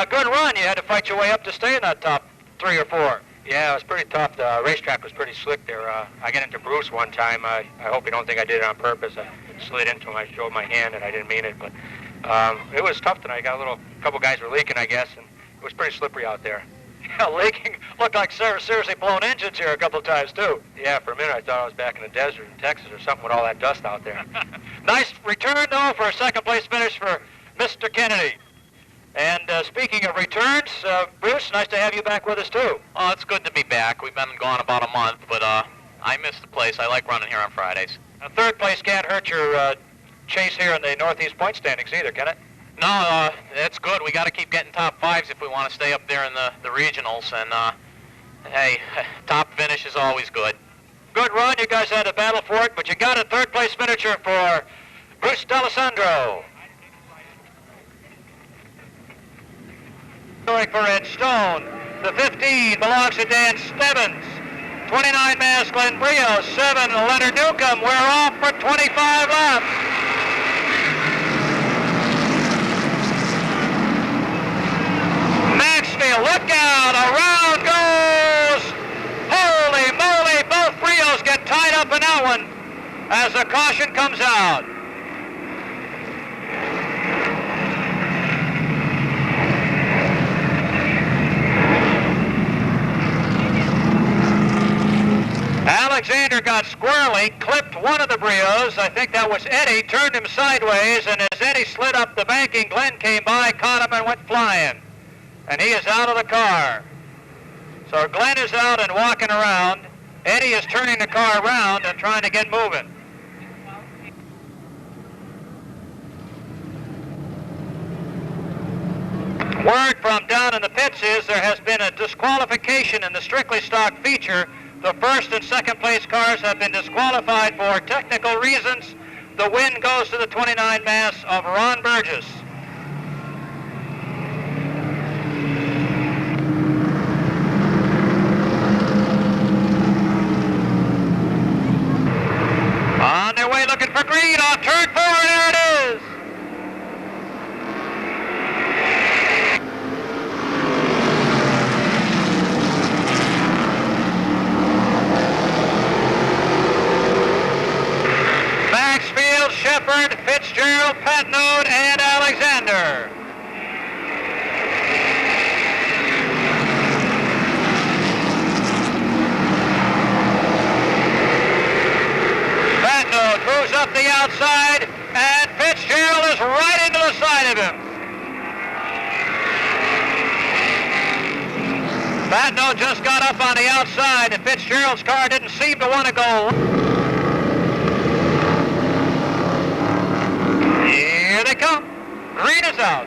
Good run. You had to fight your way up to stay in that top 3 or 4. Yeah, it was pretty tough. The racetrack was pretty slick there. I got into Bruce one time. I hope you don't think I did it on purpose. I slid into him. I showed my hand, and I didn't mean it. But it was tough tonight. A couple guys were leaking, I guess, and it was pretty slippery out there. Yeah, leaking. Looked like seriously blown engines here a couple of times, too. Yeah, for a minute I thought I was back in the desert in Texas or something with all that dust out there. Nice return, though, for a second-place finish for Mr. Kennedy. And speaking of returns, Bruce, nice to have you back with us, too. Oh, it's good to be back. We've been gone about a month, but I miss the place. I like running here on Fridays. Third place can't hurt your chase here in the Northeast point standings either, can it? No, it's good. We got to keep getting top 5s if we want to stay up there in the regionals. And, hey, top finish is always good. Good run. You guys had a battle for it, but you got a third-place finisher for Bruce D'Alessandro. For Ed Stone. The 15 belongs to Dan Stebbins. 29 Mass Glenn Brio. 7 Leonard Newcomb. We're off for 25 laps. Maxfield, look out. Around goes. Holy moly. Both Brios get tied up in that one as the caution comes out. Alexander got squarely, clipped one of the Brios. I think that was Eddie, turned him sideways, and as Eddie slid up the banking, Glenn came by, caught him, and went flying. And he is out of the car. So Glenn is out and walking around. Eddie is turning the car around and trying to get moving. Word from down in the pits is there has been a disqualification in the strictly stock feature. The first and second place cars have been disqualified for technical reasons. The win goes to the 29 Mass of Ron Burgess. On their way looking for green off turn 4, and there it is. Maxfield, Shepard, Fitzgerald, Patnode, and Alexander Monadnock just got up on the outside, and Fitzgerald's car didn't seem to want to go. Here they come. Green is out.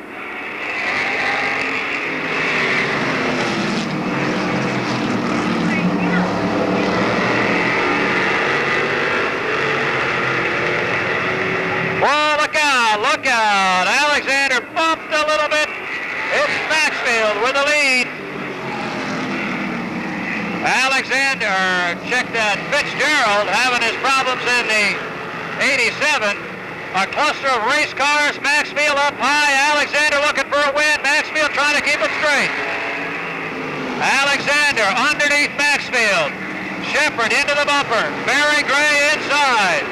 Whoa, look out, look out. Alexander bumped a little bit. It's Maxfield with the lead. Alexander, check that. Fitzgerald having his problems in the 87. A cluster of race cars. Maxfield up high. Alexander looking for a win. Maxfield trying to keep it straight. Alexander underneath Maxfield. Shepard into the bumper. Barry Gray inside.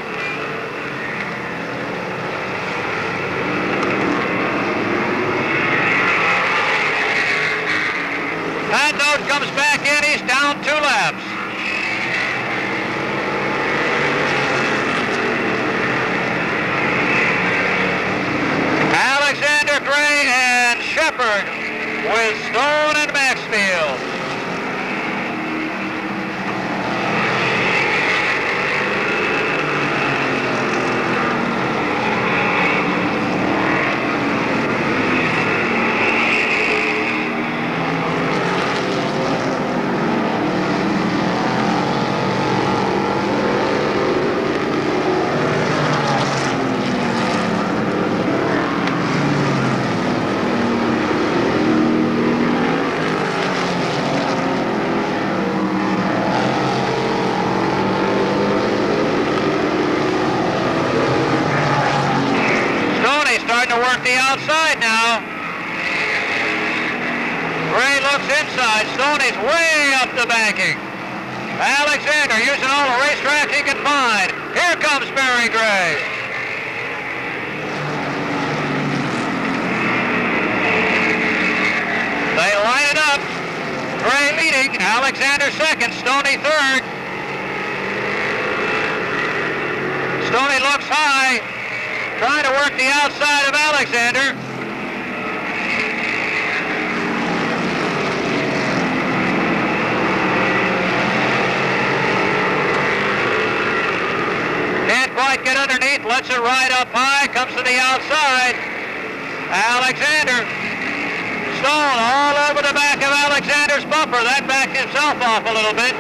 Monadnock comes back in. He's down 2 laps. Alexander, Gray, and Shepard with Stone and Maxfield. The outside now. Gray looks inside. Stoney's way up the banking. Alexander using all the racetrack he can find. Here comes Barry Gray. They line it up. Gray leading. Alexander second. Stoney third. Stoney looks high. Trying to work the outside of Alexander. Can't quite get underneath, lets it ride up high, comes to the outside. Alexander. Stone all over the back of Alexander's bumper. That backed himself off a little bit.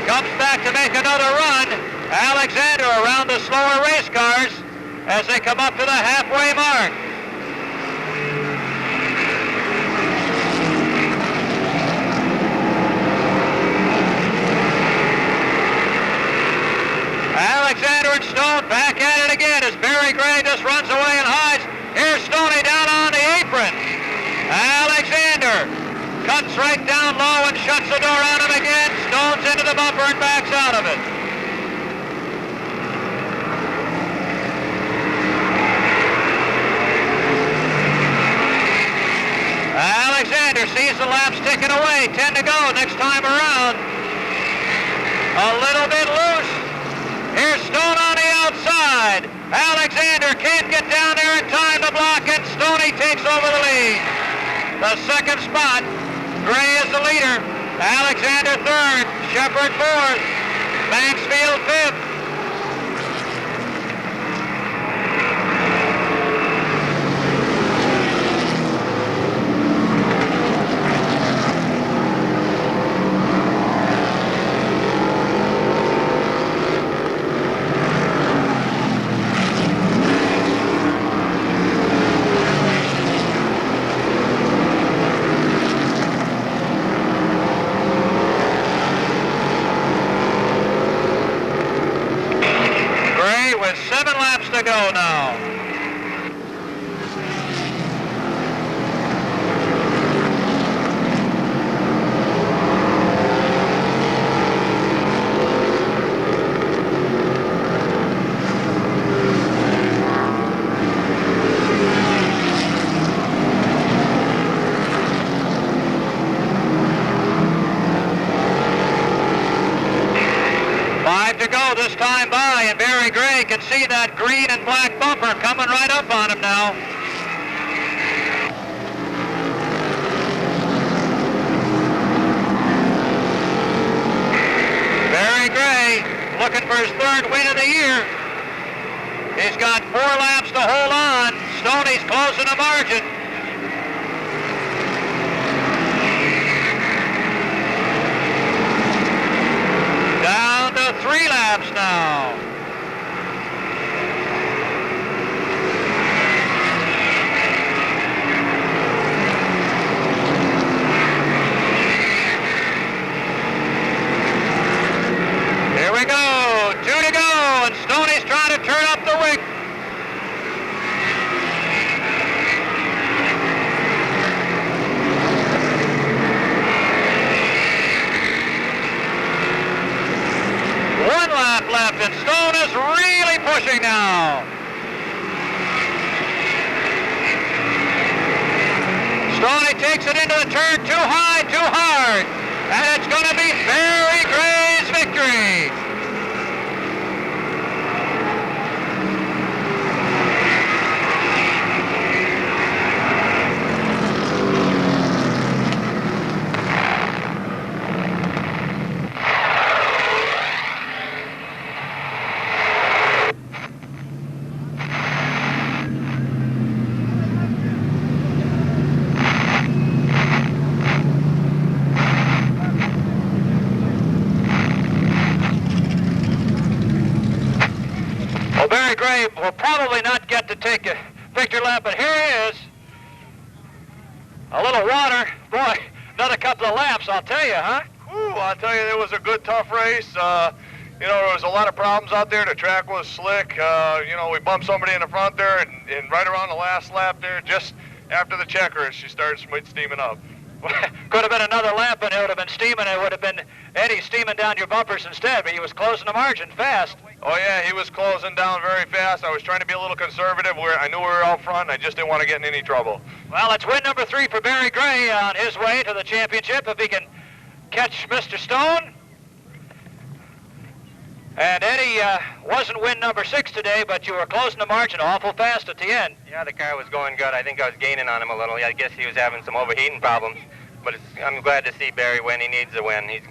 Comes back to make another run. Alexander around the slower race cars as they come up to the halfway mark. Alexander and Stone back at it again as Barry Gray just runs away and hides. Here's Stoney down on the apron. Alexander cuts right down low and shuts the door on him again. Stone's into the bumper and backs out of it. Alexander sees the laps ticking away. 10 to go next time around. A little bit loose. Here's Stone on the outside. Alexander can't get down there in time to block it. Stoney takes over the lead. The second spot. Gray is the leader. Alexander third. Shepard fourth. Maxfield fifth. With 7 laps to go now. To go this time by, and Barry Gray can see that green and black bumper coming right up on him now. his third win of the year. He's got 4 laps to hold on. Stoney's closing the margin. Down to 3 laps now. Here we go, 2 to go, and Stoney's trying to turn up the wick. One lap left, and Stone is really pushing now. Stoney takes it into the turn too high, too hard, and it's going to be Barry Gray's victory. Barry Gray will probably not get to take a victory lap, but here he is. A little water. Boy, another couple of laps, I'll tell you, huh? Ooh, I'll tell you, it was a good, tough race. You know, there was a lot of problems out there. The track was slick. You know, we bumped somebody in the front there, and right around the last lap there, just after the checkers, she started steaming up. Could have been another lap, and it would have been steaming. It would have been Eddie steaming down your bumpers instead, but he was closing the margin fast. Oh, yeah, he was closing down very fast. I was trying to be a little conservative. I knew we were out front, and I just didn't want to get in any trouble. Well, it's win number 3 for Barry Gray on his way to the championship, if he can catch Mr. Stone. And Eddie, wasn't win number 6 today, but you were closing the margin awful fast at the end. Yeah, the car was going good. I think I was gaining on him a little. I guess he was having some overheating problems. But I'm glad to see Barry win. He needs a win. He's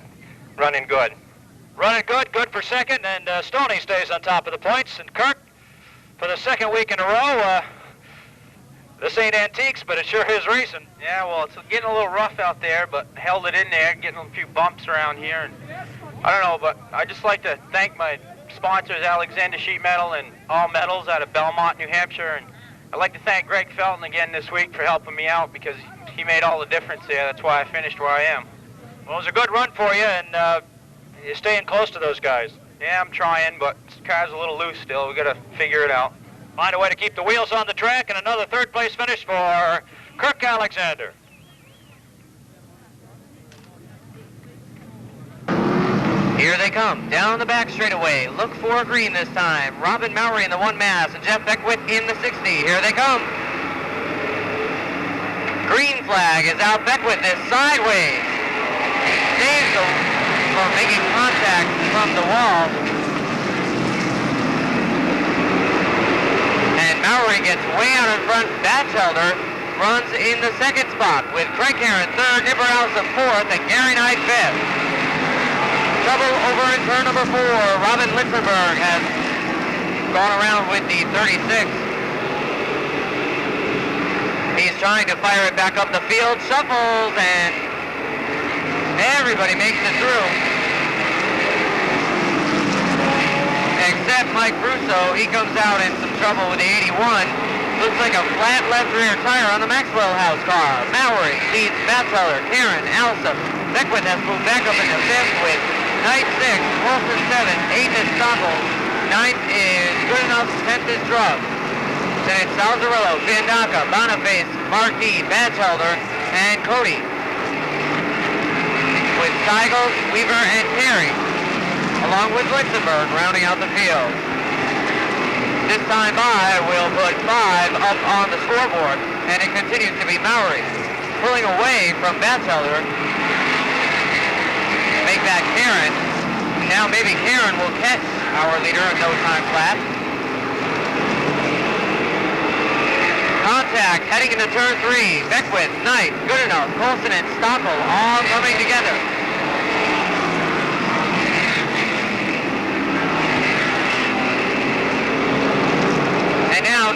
running good. Running good, good for second, and Stoney stays on top of the points. And Kirk, for the second week in a row, this ain't antiques, but it sure is racing. Yeah, well, it's getting a little rough out there, but held it in there, getting a few bumps around here. And I don't know, but I'd just like to thank my sponsors, Alexander Sheet Metal and All Metals out of Belmont, New Hampshire. And I'd like to thank Greg Felton again this week for helping me out, because he made all the difference there. That's why I finished where I am. Well, it was a good run for you, and you're staying close to those guys. Yeah, I'm trying, but this car's a little loose still. We got to figure it out. Find a way to keep the wheels on the track, and another third-place finish for Kirk Alexander. Here they come, down the back straightaway. Look for green this time. Robin Mowry in the 1 Mass and Jeff Beckwith in the 60. Here they come. Green flag is out. Beckwith is sideways. Saves from making contact from the wall. And Mowry gets way out in front. Batchelder runs in the 2nd spot with Craig Heron 3rd, Nipper Allison 4th, and Gary Knight 5th. Trouble over in turn number 4. Robin Lichtenberg has gone around with the 36. He's trying to fire it back up the field, shuffles, and everybody makes it through. Except Mike Russo. He comes out in some trouble with the 81. Looks like a flat left rear tire on the Maxwell House car. Mowry leads Batchelder, Karen, Alsop. Beckwith has moved back up into 5th with Knight 6, Wilson 7, 8th is Stockholm, 9th is Good Enough, 10th is Drug. Then it's Salzarillo, Vandaka, Boniface, Marquis, Batchelder, and Cody. With Steigels, Weaver, and Terry, along with Lichtenberg rounding out the field. This time by will put 5 up on the scoreboard, and it continues to be Mowry pulling away from Batchelder. Make that Karen. Now maybe Karen will catch our leader in no time flat. Contact heading into turn 3. Beckwith, Knight, Goodenough, Colson, and Stockel all coming together.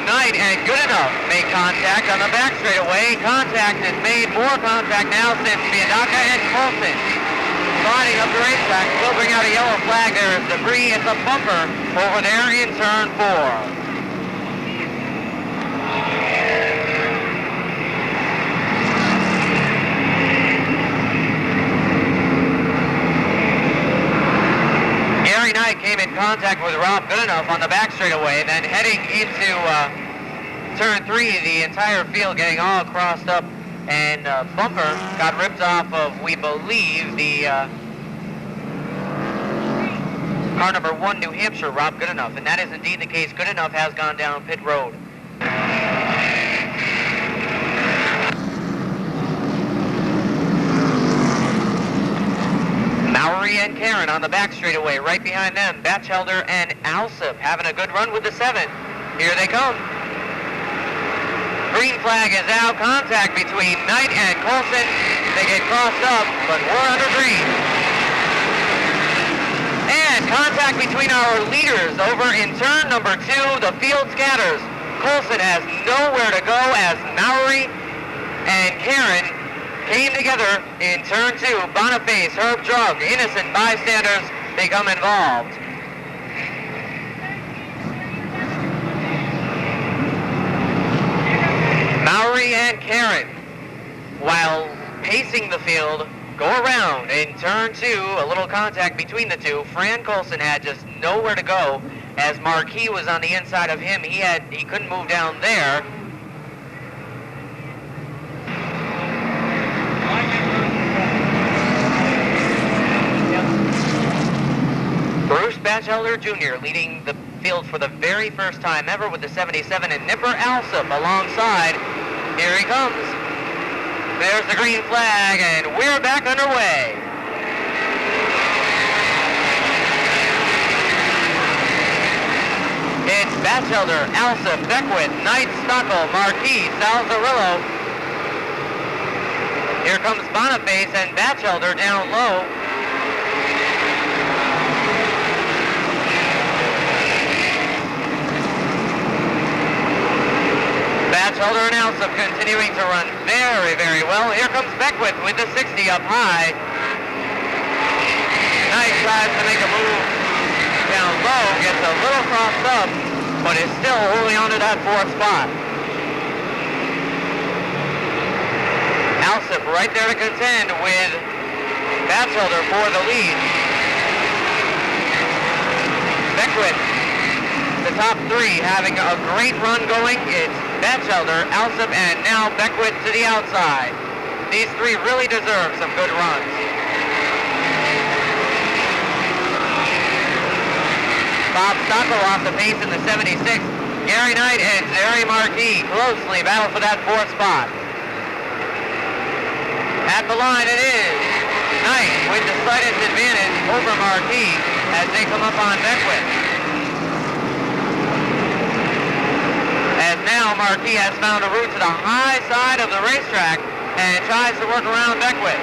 Knight and Goodenough make contact on the back straightaway. Contact has made more contact now since Monadnock and Colson sliding up the racetrack. Will bring out a yellow flag. There is debris. It's a bumper over there in turn 4. Knight came in contact with Rob Goodenough on the back straightaway, then heading into turn 3, the entire field getting all crossed up, and bumper got ripped off of, we believe, the car number 1, New Hampshire, Rob Goodenough, and that is indeed the case. Goodenough has gone down pit road. Maury and Karen on the back straightaway. Right behind them, Batchelder and Alsop having a good run with the 7. Here they come. Green flag is out. Contact between Knight and Colson. They get crossed up, but we're under green. And contact between our leaders over in turn number 2. The field scatters. Colson has nowhere to go as Maury and Karen came together in turn 2. Boniface, Herb Drug, innocent bystanders become involved. Maury and Karen, while pacing the field, go around in turn 2. A little contact between the two. Fran Colson had just nowhere to go as Marquis was on the inside of him. He couldn't move down there. Bruce Batchelder Jr. leading the field for the very first time ever with the 77, and Nipper Alsop alongside. Here he comes. There's the green flag, and we're back underway. It's Batchelder, Alsop, Beckwith, Knight, Stockel, Marquis, Salzarillo. Here comes Boniface and Batchelder down low. Batchelder and Alsop continuing to run very, very well. Here comes Beckwith with the 60 up high. Knight tries to make a move down low, gets a little crossed up, but is still holding on to that 4th spot. Alsop right there to contend with Batchelder for the lead. Beckwith, the top 3, having a great run going. It's Batchelder, Alsop, and now Beckwith to the outside. These 3 really deserve some good runs. Bob Stockel off the pace in the 76. Gary Knight and Jerry Marquis closely battle for that 4th spot. At the line it is Knight with the slightest advantage over Marquis as they come up on Beckwith. As now Marquis has found a route to the high side of the racetrack and tries to work around Beckwith.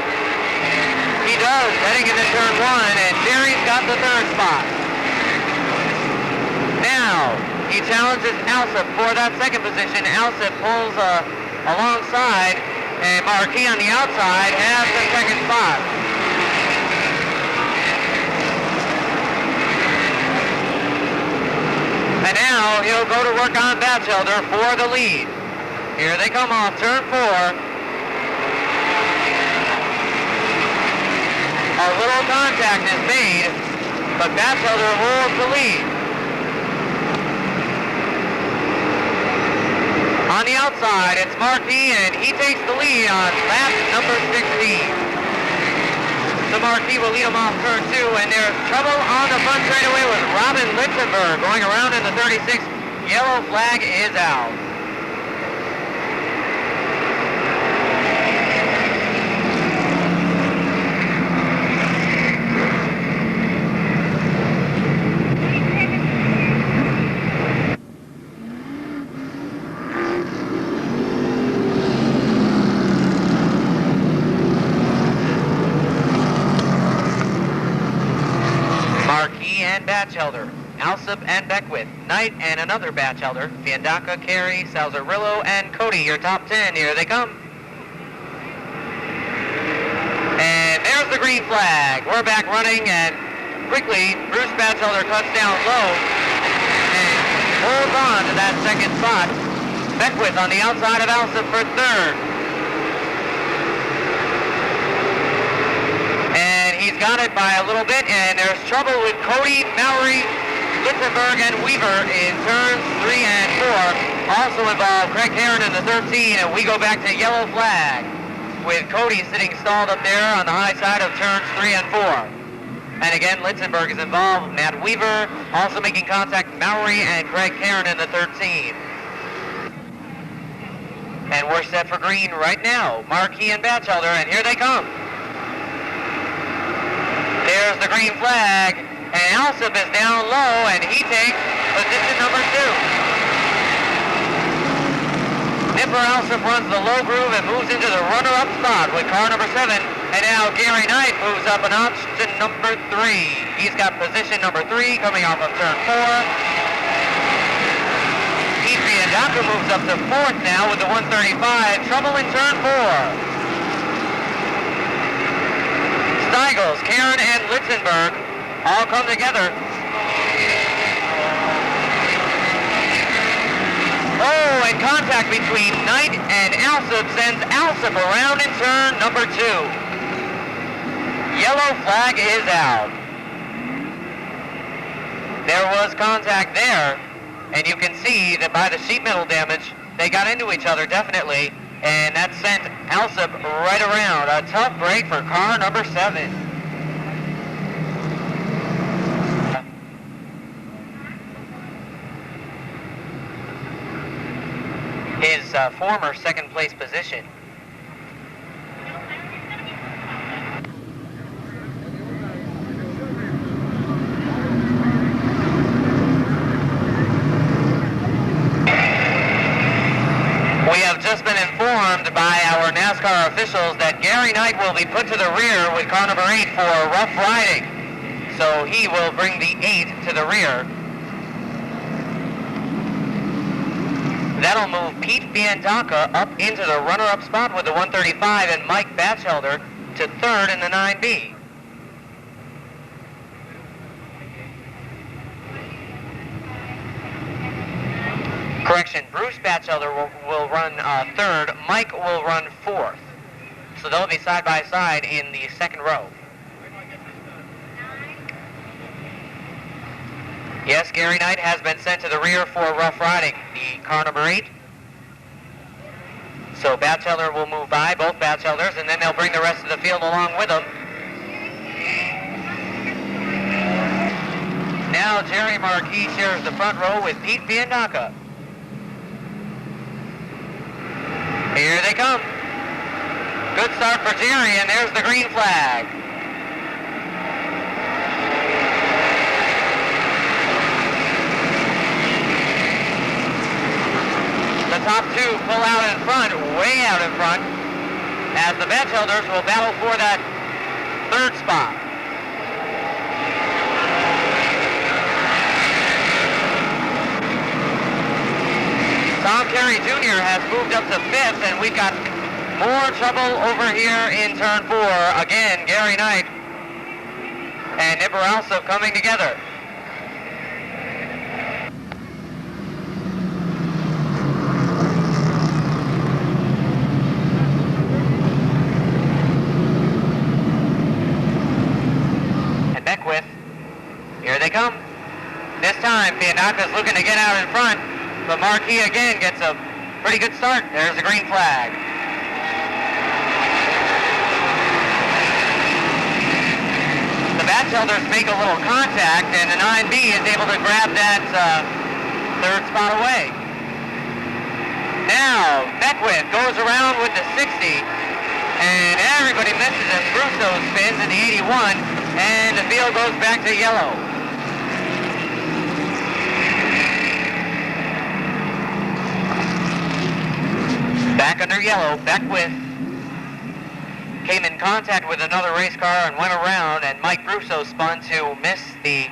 He does, heading into turn 1, and Jerry's got the 3rd spot. Now, he challenges Alsop for that 2nd position. Alsop pulls alongside, and Marquis on the outside has the 2nd spot. And now he'll go to work on Batchelder for the lead. Here they come off turn 4. A little contact is made, but Batchelder holds the lead. On the outside, it's Marquis, and he takes the lead on lap number 16. So Marquis will lead him off turn 2, and there's trouble on the front straightaway with Robin Litzenberg going around in the 36. Yellow flag is out. Batchelder Alsop and Beckwith. Knight and another batch elder. Fiandaca, Carey, Salzarillo, and Cody, your top 10. Here they come. And there's the green flag. We're back running, and quickly, Bruce Batchelder cuts down low and holds on to that second spot. Beckwith on the outside of Alsop for third. And he's got it by a little bit, and there's trouble with Cody, Mowry, Litzenberg, and Weaver in turns 3 and 4. Also involved Craig Heron in the 13, and we go back to yellow flag with Cody sitting stalled up there on the high side of turns 3 and 4. And again, Litzenberg is involved. Matt Weaver also making contact, Mowry and Craig Heron in the 13. And we're set for green right now. Marquis and Batchelder, and here they come. There's the green flag, and Alsop is down low, and he takes position number 2. Nipper Alsop runs the low groove and moves into the runner-up spot with car number 7. And now Gary Knight moves up a notch to number 3. He's got position number 3 coming off of turn 4. Pete Fiandaca moves up to 4th now with the 135. Trouble in turn 4. Steigels, Karen, and Litzenberg all come together. Oh, and contact between Knight and Alsop sends Alsop around in turn number 2. Yellow flag is out. There was contact there, and you can see that by the sheet metal damage, they got into each other definitely, and that sent Alsop right around. A tough break for car number 7. His former second place position. We have just been informed by our NASCAR officials that Gary Knight will be put to the rear with car number 8 for rough riding. So he will bring the 8 to the rear. That'll move Pete Fiandaca up into the runner-up spot with the 135 and Mike Batchelder to 3rd in the 9B. Correction, Bruce Batchelder will run 3rd, Mike will run 4th. So they'll be side by side in the second row. Yes, Gary Knight has been sent to the rear for rough riding, the car number 8. So Batchelder will move by, both Batchelders, and then they'll bring the rest of the field along with them. Now Jerry Marquis shares the front row with Pete Fiandaca. Here they come. Good start for Jerry, and there's the green flag. The top 2 pull out in front, way out in front, as the Batchelders will battle for that 3rd spot. Tom Carey Jr. has moved up to 5th, and we've got more trouble over here in turn 4. Again, Gary Knight and Nipper Alsop coming together. And Beckwith, here they come. This time, Fiandaca's looking to get out in front. But Marquis again gets a pretty good start. There's the green flag. The Batchelders make a little contact, and the 9B is able to grab that 3rd spot away. Now, Beckwith goes around with the 60, and everybody misses him. Brousseau spins in the 81, and the field goes back to yellow. Back under yellow, Beckwith came in contact with another race car and went around, and Mike Brousseau spun to miss the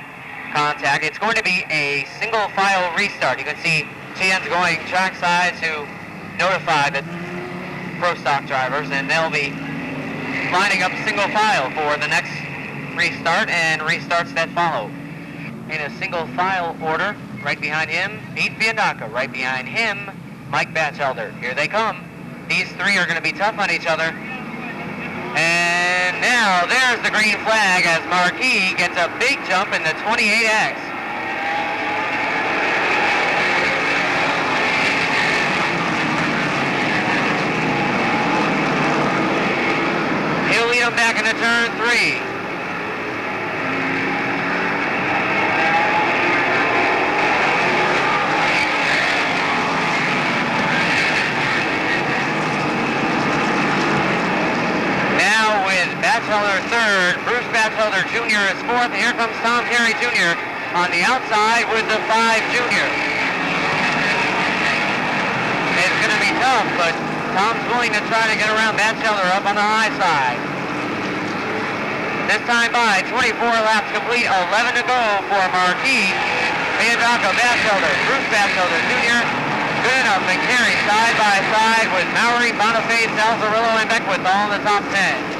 contact. It's going to be a single file restart. You can see Chan's going trackside to notify the pro stock drivers, and they'll be lining up single file for the next restart and restarts that follow. In a single file order, right behind him, Pete Fiandaca. Right behind him, Mike Batchelder. Here they come. These three are going to be tough on each other. And now there's the green flag as Marquis gets a big jump in the 28X. He'll lead him back into turn 3. Batchelder third, Bruce Batchelder Jr. is fourth, and here comes Tom Carey Jr. on the outside with the 5 Junior. It's going to be tough, but Tom's willing to try to get around Batchelder up on the high side. This time by, 24 laps complete, 11 to go for Marquis. Fiandaca, Batchelder, Bruce Batchelder Jr. Good enough, and Carey side by side with Maury, Boniface, Alzarillo, and Beckwith all in the top 10.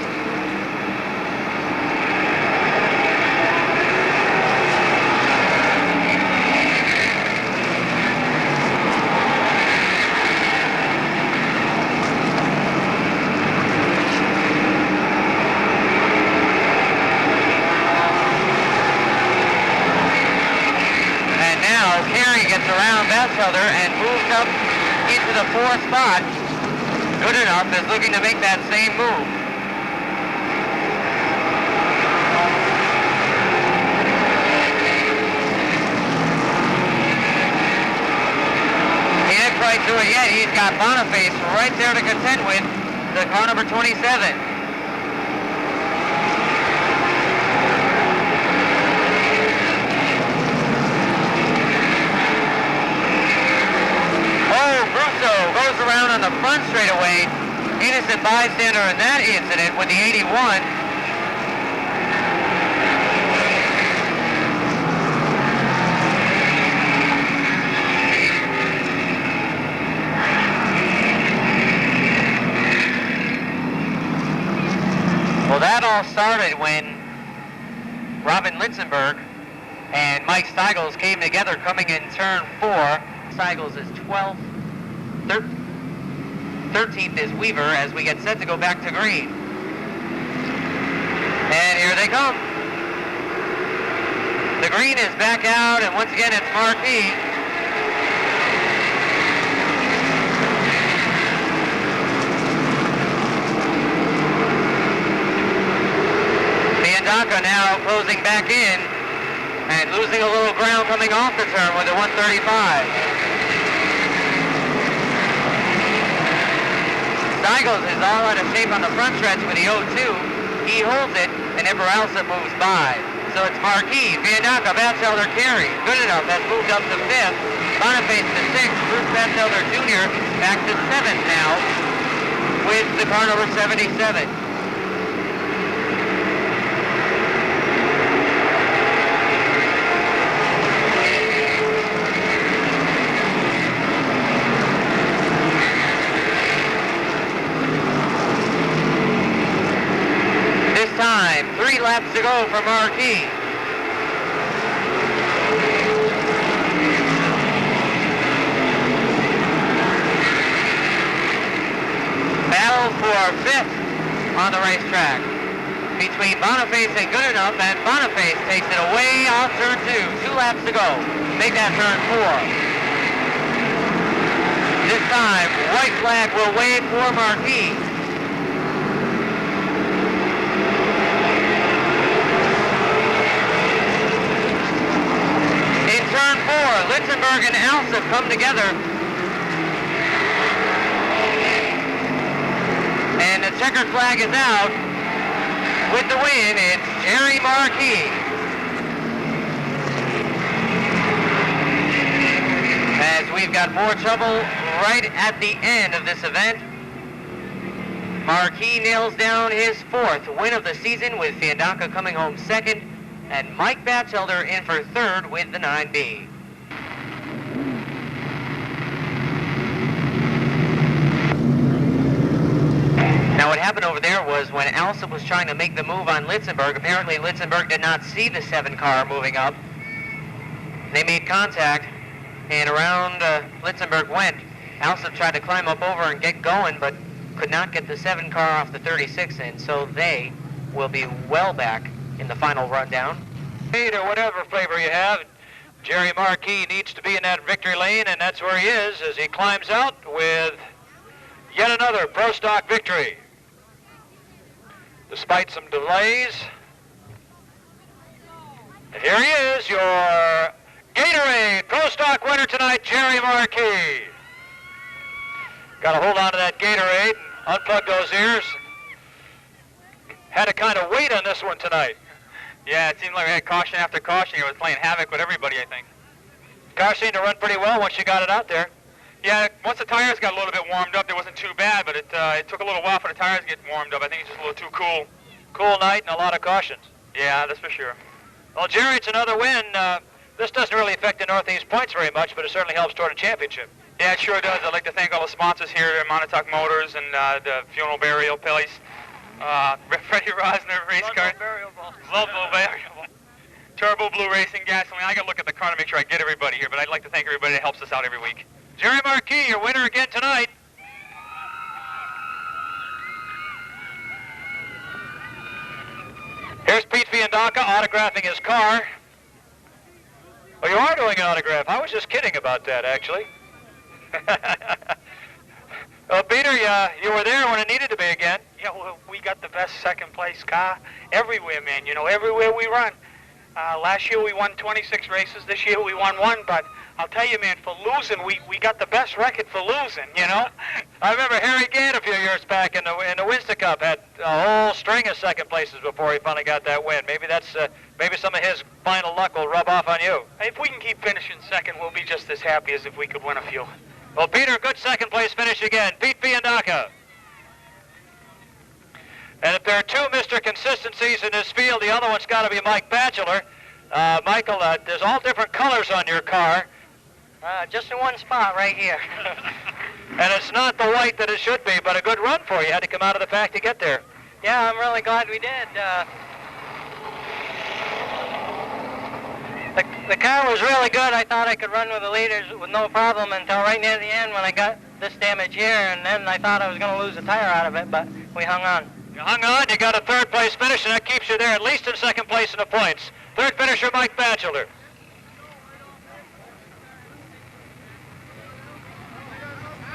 Around Batchelder and moved up into the 4th spot. Good enough is looking to make that same move. He ain't quite through it yet. He's got Boniface right there to contend with, the car number 27. Goes around on the front straightaway. Innocent bystander in that incident with the 81. Well, that all started when Robin Litzenberg and Mike Steigels came together coming in turn 4. Steigels is 12th. 13th is Weaver as we get set to go back to green. And here they come. The green is back out, and once again it's Marquis. Fiandaca now closing back in and losing a little ground coming off the turn with a 135. Steigels is all out of shape on the front stretch with the 02. He holds it, and Ibaralsa moves by. So it's Marquis, Fiandaca, Batchelder, Carey. Good enough, that's moved up to 5th. Boniface to 6th. Bruce Batchelder Jr. back to 7th now with the car number 77. Time, 3 laps to go for Marquis. Battle for 5th on the racetrack between Boniface and Goodenough, and Boniface takes it away off turn 2. 2 laps to go. Make that turn 4. This time, white flag will wave for Marquis. Turn 4, Litzenberg and Alsop come together. And the checkered flag is out. With the win, it's Jerry Marquis. As we've got more trouble right at the end of this event. Marquis nails down his 4th win of the season with Fiandaca coming home 2nd. and Mike Batchelder in for third with the 9B. Now what happened over there was when Alsop was trying to make the move on Litzenberg, apparently Litzenberg did not see the 7 car moving up. They made contact, and around Litzenberg went. Alsop tried to climb up over and get going, but could not get the 7 car off the 36 in, so they will be well back in the final rundown. Or whatever flavor you have, Jerry Marquis needs to be in that victory lane, and that's where he is as he climbs out with yet another Pro Stock victory. Despite some delays, and here he is, your Gatorade Pro Stock winner tonight, Jerry Marquis. Got to hold on to that Gatorade, unplug those ears. Had to kind of wait on this one tonight. Yeah, it seemed like we had caution after caution. It was playing havoc with everybody, I think. Car seemed to run pretty well once you got it out there. Yeah, once the tires got a little bit warmed up, it wasn't too bad, but it took a little while for the tires to get warmed up. I think it's just a little too cool. Cool night and a lot of cautions. Yeah, that's for sure. Well, Jerry, it's another win. This doesn't really affect the Northeast points very much, but it certainly helps toward a championship. Yeah, it sure does. I'd like to thank all the sponsors here at Monadnock Motors and the Funeral Burial Place, Freddie Rosner Race Car, Ludlow Burial, Turbo Blue Racing Gasoline. I got to look at the car to make sure I get everybody here, but I'd like to thank everybody that helps us out every week. Jerry Marquis, your winner again tonight. Here's Pete Fiandaca autographing his car. Oh, you are doing an autograph. I was just kidding about that, actually. Well, Peter, you were there when it needed to be again. Yeah, well, we got the best second-place car everywhere, man. You know, everywhere we run. Last year we won 26 races. This year we won 1, but I'll tell you, man, for losing, we got the best record for losing, you know? I remember Harry Gann a few years back in the Winchester Cup had a whole string of second places before he finally got that win. Maybe that's maybe some of his final luck will rub off on you. If we can keep finishing second, we'll be just as happy as if we could win a few. Well, Peter, good second place finish again. Pete Fiandaca. And if there are 2 Mr. Consistencies in this field, the other one's got to be Mike Batchelder. Michael, there's all different colors on your car. Just in one spot right here. And it's not the white that it should be, but a good run for you. You had to come out of the pack to get there. Yeah, I'm really glad we did. The car was really good. I thought I could run with the leaders with no problem until right near the end when I got this damage here, and then I thought I was going to lose a tire out of it, but we hung on. You hung on, you got a 3rd place finish, and that keeps you there at least in 2nd place in the points. 3rd finisher, Mike Batchelder.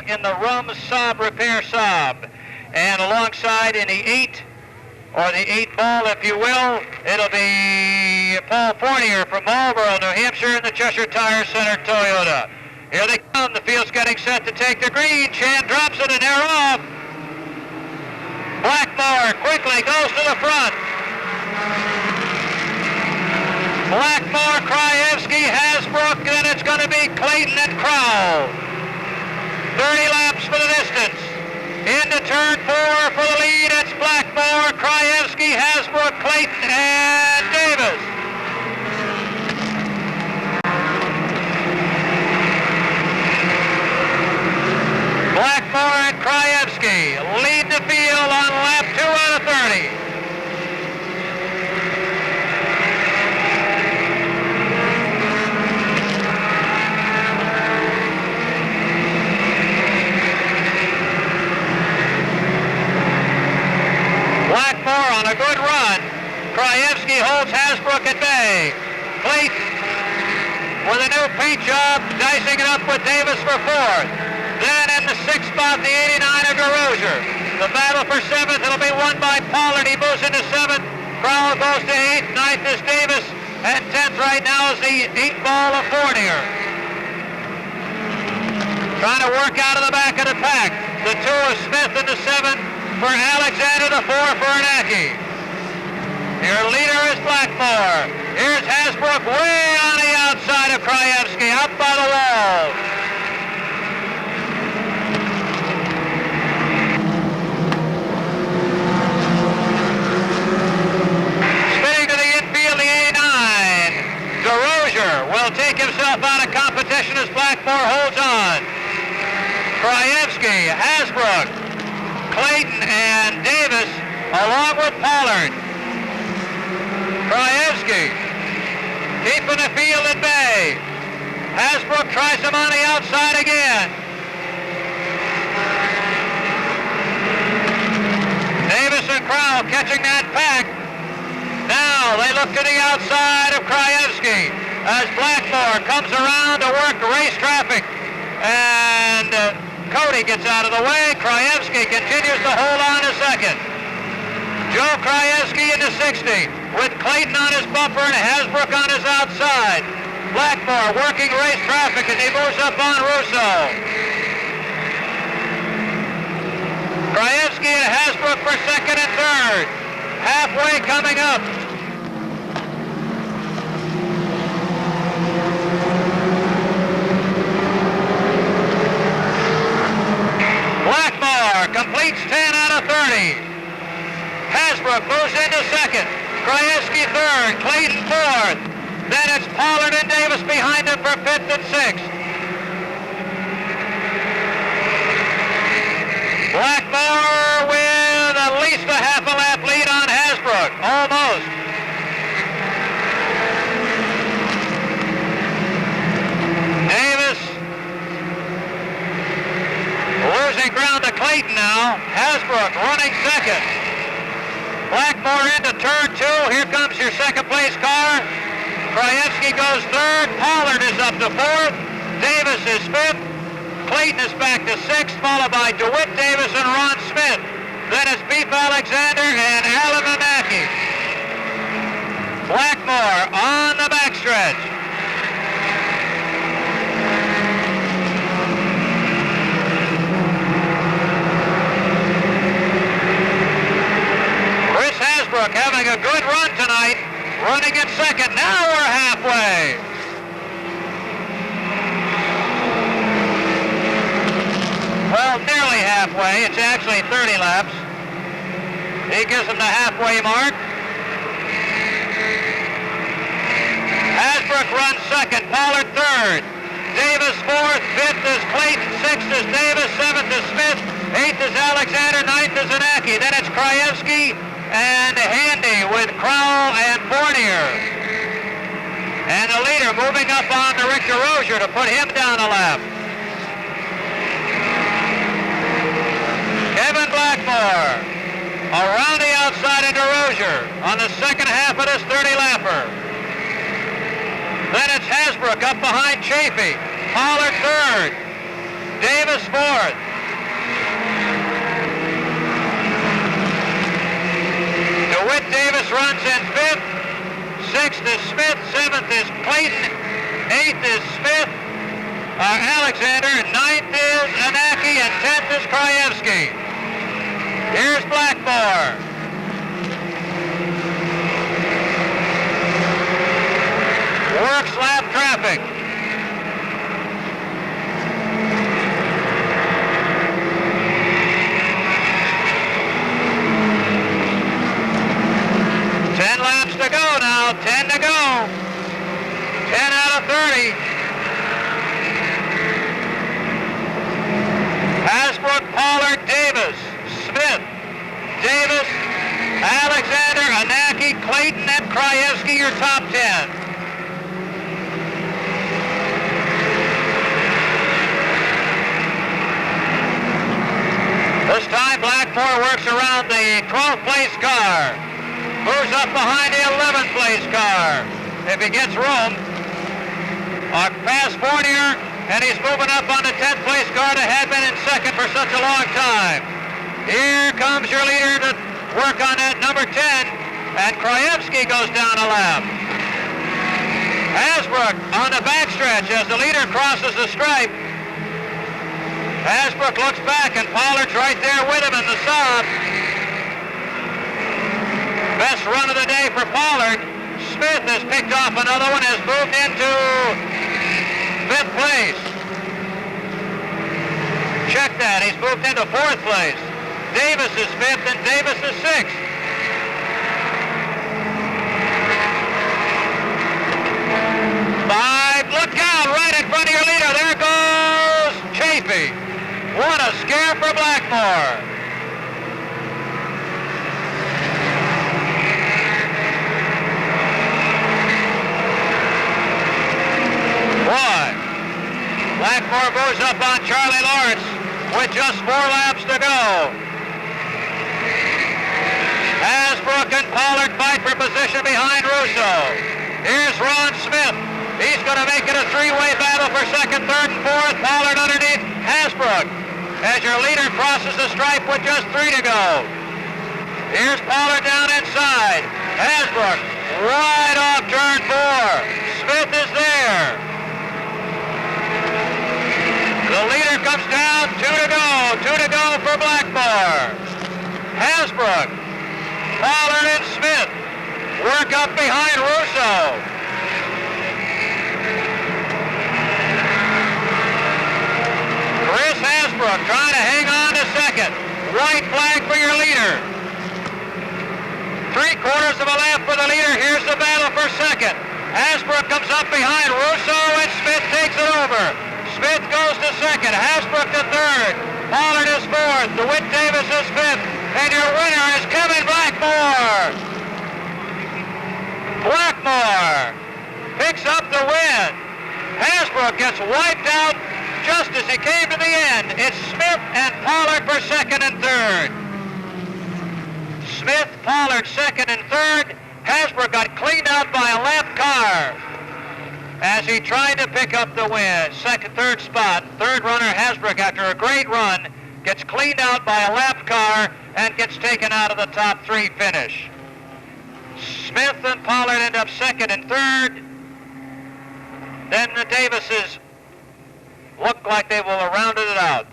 In the Rum Saab Repair Saab. And alongside in the 8, or the 8 ball, if you will, it'll be Paul Fournier from Marlborough, New Hampshire, in the Cheshire Tire Center Toyota. Here they come. The field's getting set to take the green. Chan drops it, and they're off. Blackmore quickly goes to the front. Blackmore, Krajewski, Hasbrook, then it's going to be Clayton and Crowell. 30 laps for the distance. Into turn 4 for the lead, it's Blackmore, Krajewski, Hasbrook, Clayton, and Davis. Blackmore and Krajewski lead the field on lap 2 out of 30. Blackmore on a good run. Krajewski holds Hasbrook at bay. Clayton with a new paint job, dicing it up with Davis for 4th. Then in the 6th spot, the 89 of DeRozier. The battle for 7th, it'll be won by Pollard. He moves into 7th. Crowell goes to 8th. 9th is Davis. And 10th right now is the 8 ball of Fournier. Trying to work out of the back of the pack. The 2 is Smith in the 7th. For Alexander, the 4 for Anaki. Your leader is Blackmore. Here's Hasbrook way on the outside of Krajewski, up by the wall. Spinning to the infield, the 89. along with Pollard. Krajewski keeping the field at bay. Hasbrook tries him on the outside again. Davis and Crowell catching that pack. Now they look to the outside of Krajewski as Blackmore comes around to work race traffic. And Cody gets out of the way. Krajewski continues to hold on a second. Joe Krajewski into 60 with Clayton on his bumper and Hasbrook on his outside. Blackmore working race traffic as he moves up on Russo. Krajewski and Hasbrook for second and third. Halfway coming up. Blackmore completes 10 out of 30. Hasbrook moves into second. Krajewski third. Clayton fourth. Then it's Pollard and Davis behind him for fifth and sixth. Blackmore with at least a half a lap lead on Hasbrook. Almost. Davis losing ground to Clayton now. Hasbrook running second. Blackmore into turn two. Here comes your second place car. Krajewski goes third. Pollard is up to fourth. Davis is fifth. Clayton is back to sixth, followed by DeWitt Davis and Ron Smith. Then it's Beef Alexander and Alan Anaki. Blackmore on the backstretch. Chris Hasbrook having a good run tonight, running in second. Now we're halfway. Well, nearly halfway. It's actually 30 laps. He gives him the halfway mark. Hasbrook runs second. Pollard third. Davis fourth. Fifth is Clayton. Sixth is Davis. Seventh is Smith. Eighth is Alexander. Ninth is Anaki. Then it's Krajewski and Handy with Crowell and Fournier. And the leader moving up on to Rick DeRozier to put him down a lap. Kevin Blackmore around the outside of DeRozier on the second half of this 30-lapper. Then it's Hasbrook up behind Chafee. Pollard third. Davis fourth. DeWitt Davis runs in fifth. Sixth is Smith. Seventh is Clayton. Eighth is Smith. Alexander. Ninth is Anaki. And 10th is Krajewski. Here's Blackmore. Works lap traffic. Laps to go now. 10 to go. 10 out of 30. Hasbrook, Pollard, Davis, Smith, Davis, Alexander, Anaki, Clayton, and Krajewski, your top 10. This time Blackmore works around the 12th place car. Moves up behind the 11th place car. If he gets room, past Fournier, and he's moving up on the 10th place car that had been in second for such a long time. Here comes your leader to work on that number 10, and Krajewski goes down a lap. Hasbrook on the backstretch as the leader crosses the stripe. Hasbrook looks back, and Pollard's right there with him in the sub. Best run of the day for Pollard. Smith has picked off another one, has moved into 5th place. Check that, he's moved into 4th place. Davis is 5th and Davis is 6th. Five, look out, right in front of your leader. There goes Chafee. What a scare for Blackmore. up on Charlie Lawrence with just 4 laps to go. Hasbrook and Pollard fight for position behind Russo. Here's Ron Smith. He's going to make it a 3-way battle for second, third, and fourth. Pollard underneath Hasbrook as your leader crosses the stripe with just 3 to go. Here's Pollard down inside. Hasbrook right off turn 4. Smith is there. The leader comes down, 2 to go. 2 to go for Blackmore. Hasbrook, Pollard, and Smith work up behind Russo. Chris Hasbrook trying to hang on to second. White flag for your leader. 3/4 of a lap for the leader. Here's the battle for second. Hasbrook comes up behind Russo, and Smith takes it over. Smith goes to second. Hasbrook to third. Pollard is fourth. DeWitt Davis is fifth. And your winner is Kevin Blackmore. Blackmore picks up the win. Hasbrook gets wiped out just as he came to the end. It's Smith and Pollard for second and third. Smith, Pollard second and third. Hasbrook got cleaned out by a lap car as he tried to pick up the win. Second, third spot. Third runner Hasbrook, after a great run, gets cleaned out by a lap car and gets taken out of the top 3 finish. Smith and Pollard end up second and third. Then the Davises look like they will have rounded it out.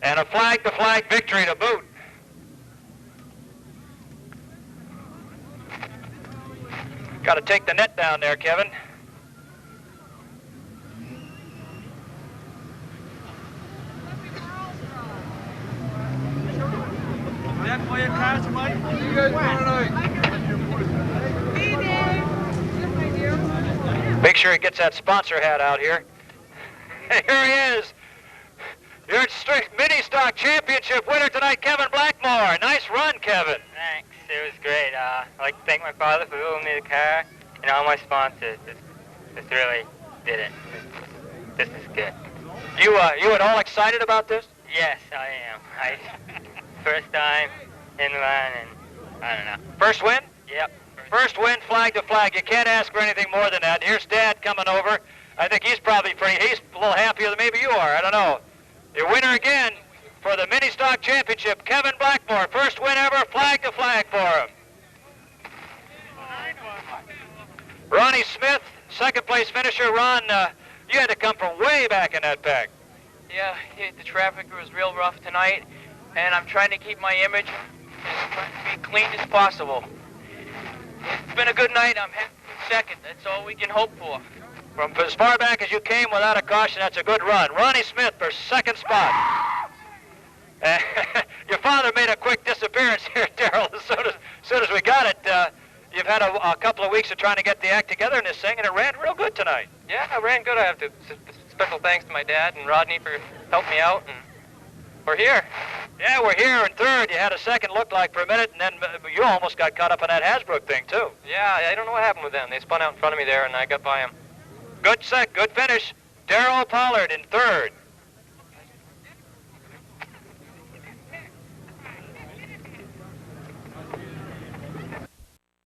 And a flag-to-flag victory to boot. Got to take the net down there, Kevin. Make sure he gets that sponsor hat out here. Here he is. Your mini stock championship winner tonight, Kevin Blackmore. Nice run, Kevin. Thanks. It was great. I'd like to thank my father for building me the car and all my sponsors. This really did it. This is good. You at all excited about this? Yes, I am. First time in the line, and I don't know. First win? Yep. First win, flag to flag. You can't ask for anything more than that. Here's Dad coming over. I think he's probably he's a little happier than maybe you are. I don't know. Your winner again for the Mini Stock Championship, Kevin Blackmore. First win ever, flag to flag for him. Ronnie Smith, second place finisher. Ron, you had to come from way back in that pack. Yeah, the traffic was real rough tonight, and I'm trying to keep my image as trying to be clean as possible. It's been a good night. I'm happy with second. That's all we can hope for. From as far back as you came without a caution, that's a good run. Country Smith for second spot. Your father made a quick disappearance here, Darrell. As soon as we got it, you've had a couple of weeks of trying to get the act together in this thing, and it ran real good tonight. Yeah, it ran good. I have to special thanks to my dad and Rodney for helping me out, and we're here. Yeah, we're here in third. You had a second look like for a minute, and then you almost got caught up in that Hasbrook thing, too. Yeah, I don't know what happened with them. They spun out in front of me there, and I got by them. Good finish. Darrell Pollard in third.